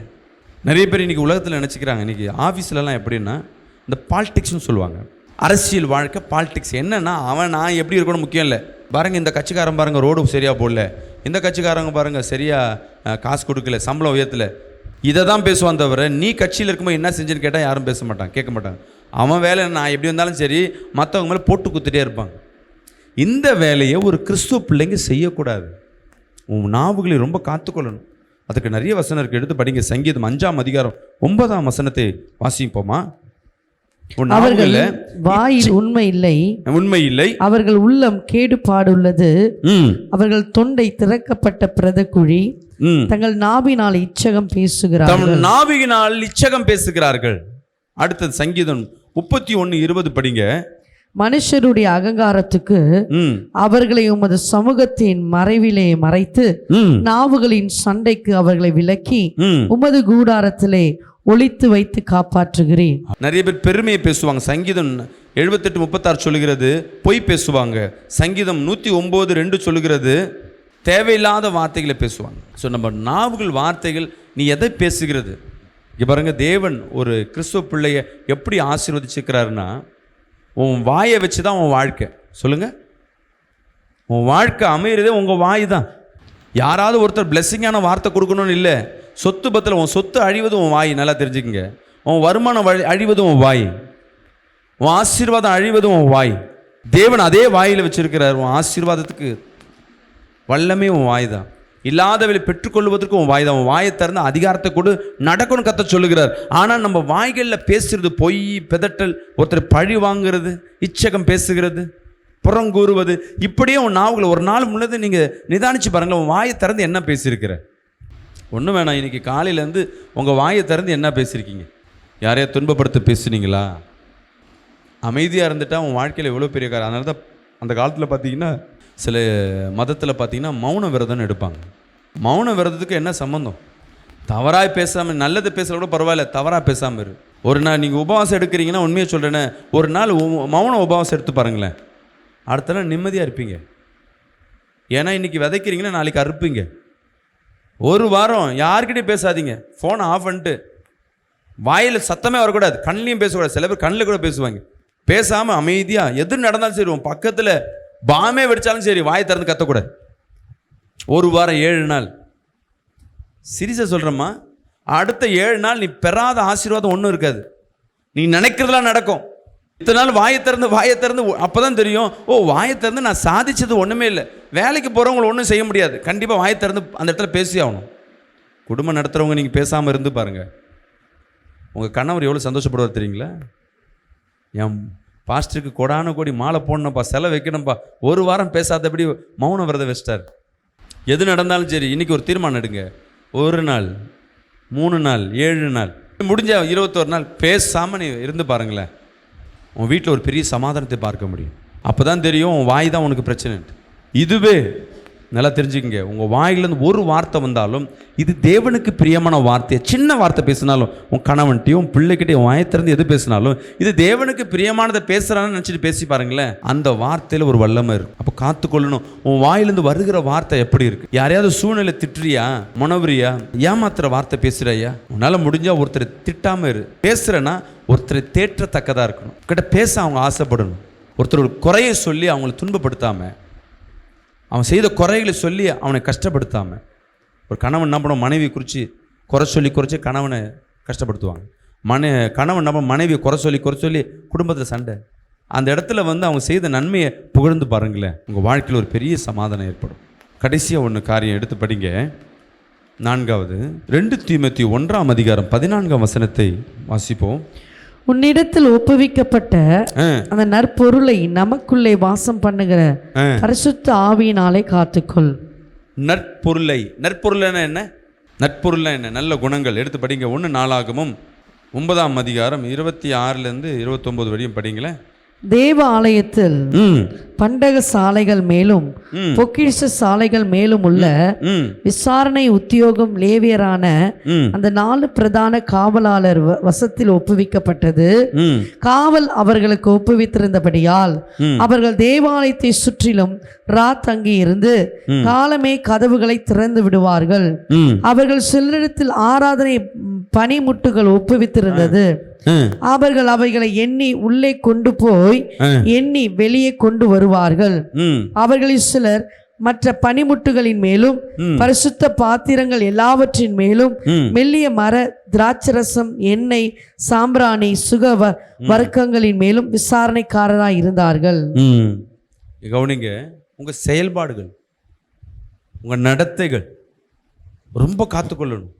நிறைய பேர் இன்றைக்கி உலகத்தில் நினச்சிக்கிறாங்க, இன்றைக்கி ஆஃபீஸ்லலாம் எப்படின்னா இந்த பாலிடிக்ஸ்னு சொல்லுவாங்க. அரசியல் வாழ்க்கை பாலிடிக்ஸ் என்னென்னா, அவன் நான் எப்படி இருக்கணும் முக்கியம் இல்லை. பாருங்கள், இந்த கட்சிக்காரன் பாருங்கள் ரோடு சரியாக போடல, இந்த கட்சிக்காரங்க பாருங்கள் சரியாக காசு கொடுக்கல, சம்பளம் உயர்த்தலை, இதை தான் பேசுவான் தவிர நீ கட்சியில் இருக்கும்போது என்ன செஞ்சுன்னு கேட்டால் யாரும் பேச மாட்டாங்க, கேட்க மாட்டாங்க. அவன் வேலை நான் எப்படி வந்தாலும் சரி மற்றவங்க மேலே போட்டு குத்துட்டே இருப்பாங்க. இந்த வேலையை ஒரு கிறிஸ்துவ பிள்ளைங்க செய்யக்கூடாது. உன் நாவுகளை ரொம்ப காத்துக்கொள்ளணும். அதுக்கு நிறைய வசனம் இருக்குது, எடுத்து படிங்க. சங்கீதம் 5ஆம் அதிகாரம் 9ஆம் வசனத்தை வாசிப்போமா? அவர்கள் வாயில் உண்மை இல்லை, அவர்கள் உள்ளம் கேடுபாடுள்ளது, அவர்கள் தொண்டை திறக்கப்பட்ட பிரதக்குழி, தங்கள் நாவினால் இச்சகம் பேசுகிறார்கள். அடுத்தது சங்கீதம் 31:20 படிங்க. மனுஷருடைய அகங்காரத்துக்கு அவர்களை உமது சமூகத்தின் மறைவிலே மறைத்து, நாவுகளின் சண்டைக்கு அவர்களை விலக்கி, உமது கூடாரத்திலே ஒளித்து வைத்து காப்பாற்றுகிறேன். நிறைய பேர் பெருமையை பேசுவாங்க. சங்கீதம் 78:36 சொல்லுகிறது பொய் பேசுவாங்க. சங்கீதம் 109:2 சொல்லுகிறது தேவையில்லாத வார்த்தைகளை பேசுவாங்க. ஸோ நம்ம நாவுகள் வார்த்தைகள், நீ எதை பேசுகிறது? இங்கே பாருங்க, தேவன் ஒரு கிறிஸ்துவ பிள்ளைய எப்படி ஆசீர்வதிச்சுக்கிறாருன்னா, உன் வாயை வச்சு தான் உன் வாழ்க்கை. சொல்லுங்க, உன் வாழ்க்கை அமைகிறதே உங்கள் வாய் தான். யாராவது ஒருத்தர் பிளெஸ்ஸிங்கான வார்த்தை கொடுக்கணும்னு இல்லை. சொத்து பத்தில் உன் சொத்து அழிவதும் உன் வாய், நல்லா தெரிஞ்சுக்கங்க. உன் வருமானம் அழிவதும் உன் வாய், உன் ஆசீர்வாதம் அழிவதும் உன் வாய். தேவன் அதே வாயில் வச்சிருக்கிறார். உன் ஆசீர்வாதத்துக்கு வல்லமே உன் வாய் தான். இல்லாதவளை பெற்றுக்கொள்வதற்கு உன் வாய் தான். உன் வாயை திறந்து அதிகாரத்தை கொடு, நடக்கணும் கத்த சொல்லுகிறார். ஆனால் நம்ம வாய்களில் பேசுறது பொய், பிதட்டல், ஒருத்தர் பழி வாங்குறது, இச்சகம் பேசுகிறது, புறங்கூறுவது, இப்படியே உன் நாவுகளை ஒரு நாள் முன்னது நீங்கள் நிதானிச்சு பாருங்களேன். உன் வாயை திறந்து என்ன பேசியிருக்கிற? ஒன்றும் வேணாம், இன்றைக்கி காலையிலேருந்து உங்கள் வாயை திறந்து என்ன பேசியிருக்கீங்க? யாரையா துன்பப்படுத்த பேசுனீங்களா? அமைதியாக இருந்துட்டால் உன் வாழ்க்கையில் எவ்வளோ பெரிய காரம். அதனால தான் அந்த காலத்தில் பார்த்தீங்கன்னா, சில மதத்தில் பார்த்தீங்கன்னா மௌன விரதம்னு எடுப்பாங்க. மௌன விரதத்துக்கு என்ன சம்மந்தம்? தவறாக பேசாமல், நல்லது பேசுகிற கூட பரவாயில்ல, தவறாக பேசாமல் இரு. ஒரு நாள் நீங்கள் உபவாசம் எடுக்கிறீங்கன்னா, உண்மையை சொல்கிறேன்னு, ஒரு நாள் மௌன உபவாசம் எடுத்து பாருங்களேன், அடுத்த நாள் நிம்மதியாக இருப்பீங்க. ஏன்னா இன்றைக்கி விதைக்கிறீங்கன்னா நாளைக்கு அறுப்பீங்க. ஒரு வாரம் யார்கிட்டையும் பேசாதீங்க, ஃபோனை ஆஃப் பண்ணிட்டு, வாயில் சத்தமே வரக்கூடாது, கண்ணிலையும் பேசக்கூடாது. சில பேர் கண்ணில் கூட பேசுவாங்க. பேசாமல் அமைதியாக எது நடந்தாலும் சரி, உன் பக்கத்தில் பாமே வெடித்தாலும் சரி, வாயை திறந்து கத்தக்கூடாது. ஒரு வாரம் 7 நாள். சீரியஸாக சொல்கிறேம்மா, அடுத்த 7 நாள் நீ பெறாத ஆசீர்வாதம் ஒன்றும் இருக்காது. நீ நினைக்கிறதுலாம் நடக்கும். இத்தனை நாள் வாயை திறந்து அப்போ தான் தெரியும், ஓ வாயை திறந்து நான் சாதிச்சது ஒன்றுமே இல்லை. வேலைக்கு போகிறவங்களை ஒன்றும் செய்ய முடியாது. கண்டிப்பாக வாயை திறந்து அந்த இடத்துல பேசி ஆகணும். குடும்பம் நடத்துகிறவங்க நீங்கள் பேசாமல் இருந்து பாருங்கள், உங்கள் கணவர் எவ்வளோ சந்தோஷப்படுவார் தெரியுங்களா? என் பாஸ்டருக்கு கொடான கோடி மாலை போடணும்ப்பா, செலவு வைக்கணும்ப்பா, ஒரு வாரம் பேசாதபடி மௌன விரதம் வச்சிட்டார். எது நடந்தாலும் சரி, இன்றைக்கி ஒரு தீர்மானம் எடுங்க. 1 நாள், 3 நாள், 7 நாள், முடிஞ்ச 21 நாள் பேசாமல் நீ இருந்து பாருங்களேன். உன் வீட்டில் ஒரு பெரிய சமாதானத்தை பார்க்க முடியும். அப்போ தான் தெரியும் உன் வாய் தான் உனக்கு பிரச்சனை. இதுவே நல்லா தெரிஞ்சுக்கங்க, உங்கள் வாயிலேருந்து ஒரு வார்த்தை வந்தாலும் இது தேவனுக்கு பிரியமான வார்த்தையை, சின்ன வார்த்தை பேசினாலும், உன் கணவன்ட்டையும் உன் பிள்ளைகிட்டையும் வாயை திறந்து எது பேசினாலும் இது தேவனுக்கு பிரியமானதை பேசுகிறான்னு நினச்சிட்டு பேசி பாருங்களேன், அந்த வார்த்தையில் ஒரு வல்லமை இருக்கும். அப்போ காத்துக்கொள்ளணும். உன் வாயிலேருந்து வருகிற வார்த்தை எப்படி இருக்கு? யாரையாவது சூழ்நிலை திட்டுறியா, முனவரியா, ஏமாத்துற வார்த்தை பேசுகிறியா? உன்னால் முடிஞ்சால் ஒருத்தரை திட்டாமல் இரு. பேசுகிறேன்னா ஒருத்தரை தேற்றத்தக்கதாக இருக்கணும். கிட்ட பேச அவங்க ஆசைப்படணும். ஒருத்தர் ஒரு குறையை சொல்லி அவங்களை துன்பப்படுத்தாமல், அவன் செய்த குறைகளை சொல்லி அவனை கஷ்டப்படுத்தாமல். ஒரு கணவன் என்ன பண்ணுவோம், மனைவி குறித்து குறை சொல்லி கணவனை கஷ்டப்படுத்துவாங்க. கணவன் நம்ம மனைவியை குறை சொல்லி குடும்பத்தில் சண்டை. அந்த இடத்துல அவங்க செய்த நன்மையை புகழ்ந்து பாருங்களேன், உங்கள் வாழ்க்கையில் ஒரு பெரிய சமாதானம் ஏற்படும். கடைசியாக ஒன்று காரியம் எடுத்து படிங்க. 4வது 2 தீமோத்தேயு 1ஆம் அதிகாரம் 14ஆம் வசனத்தை வாசிப்போம். உன்னிடத்தில் ஒப்புவிக்கப்பட்ட அந்த நற்பொருளை நமக்குள்ளே வாசம் பண்ணுகிற பரிசுத்த ஆவியினாலே காத்துக்கொள். நற்பொருள் என்ன? நல்ல குணங்கள் எடுத்து படிங்க. 1 நாளாகமும் 9ஆம் அதிகாரம் 26லேருந்து 29 வரையும் படிங்களேன். தேவ ஆலயத்தில் ம் பண்டக சாலைகள் மேலும் பொக்கிஷ சாலைகள் மேலும் உள்ள விசாரணை உத்தியோகம் லேவியரான அந்த 4 பிரதான காவலாளர் வசத்தில் ஒப்புவிக்கப்பட்டது. காவல் அவர்களுக்கு ஒப்புவித்திருந்தபடியால் அவர்கள் தேவாலயத்தை சுற்றிலும் தங்கி இருந்து காலமே கதவுகளை திறந்து விடுவார்கள். அவர்கள் சிலரிடத்தில் ஆராதனை பனிமுட்டுகள் ஒப்புவித்திருந்தது. அவர்கள் அவைகளை எண்ணி உள்ளே கொண்டு போய் எண்ணி வெளியே கொண்டு வருவார்கள். அவர்களில் சிலர் மற்ற பனிமுட்டுகளின் மேலும் பரிசுத்த பாத்திரங்கள் எல்லாவற்றின் மேலும் மெல்லிய மர திராட்சரசம் எண்ணெய் சாம்பிராணி சுக வர்க்கங்களின் மேலும் விசாரணைக்காரராய் இருந்தார்கள். கவனிங்க, உங்க செயல்பாடுகள், உங்க நடத்தைகள் ரொம்ப காத்துக்கொள்ளணும்.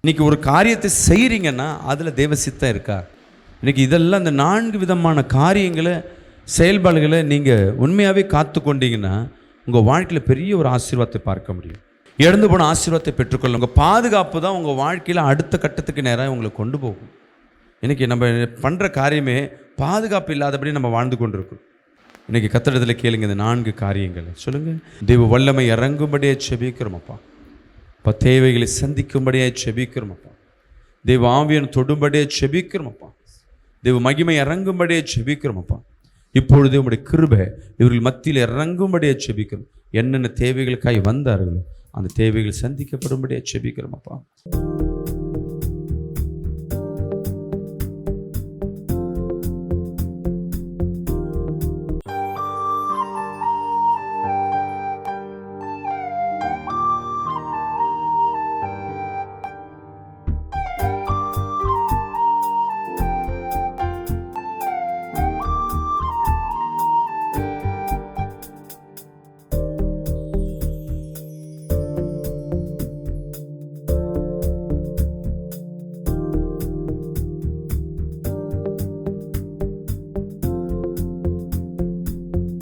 இன்னைக்கு ஒரு காரியத்தை செய்கிறீங்கன்னா அதில் தேவ சித்தம் இருக்கா? இன்னைக்கு இதெல்லாம் இந்த 4 விதமான காரியங்களை செயல்பாடுகளை நீங்கள் உண்மையாகவே காத்து கொண்டீங்கன்னா உங்கள் வாழ்க்கையில் பெரிய ஒரு ஆசீர்வாதத்தை பார்க்க முடியும். இழந்து போன ஆசீர்வாதத்தை பெற்றுக்கொள்ளும். உங்கள் பாதுகாப்பு தான் உங்கள் வாழ்க்கையில் அடுத்த கட்டத்துக்கு நேராக உங்களை கொண்டு போகும். இன்றைக்கி நம்ம பண்ணுற காரியமே பாதுகாப்பு இல்லாதபடி நம்ம வாழ்ந்து கொண்டிருக்கோம். இன்றைக்கி கத்திரத்தில் கேளுங்க, இந்த 4 காரியங்களை சொல்லுங்கள். தெய்வ வல்லமை இறங்கும்படியே செபிக்கிறோமப்பா. அப்பா, தேவைகளை சந்திக்கும்படியே செபிக்கிறோமப்பா. தெய்வ ஆவியன் தொடும்படியே செபிக்கிறோமப்பா. தெய்வ மகிமை இறங்கும்படியே செபிக்கிறோமப்பா. இப்பொழுது உங்களுடைய கிருபை இவர்கள் மத்தியில் இறங்கும்படியே செபிக்கிறோம். என்னென்ன தேவைகளுக்காய் வந்தார்களோ அந்த தேவைகள் சந்திக்கப்படும்படியே செபிக்கிறோமப்பா.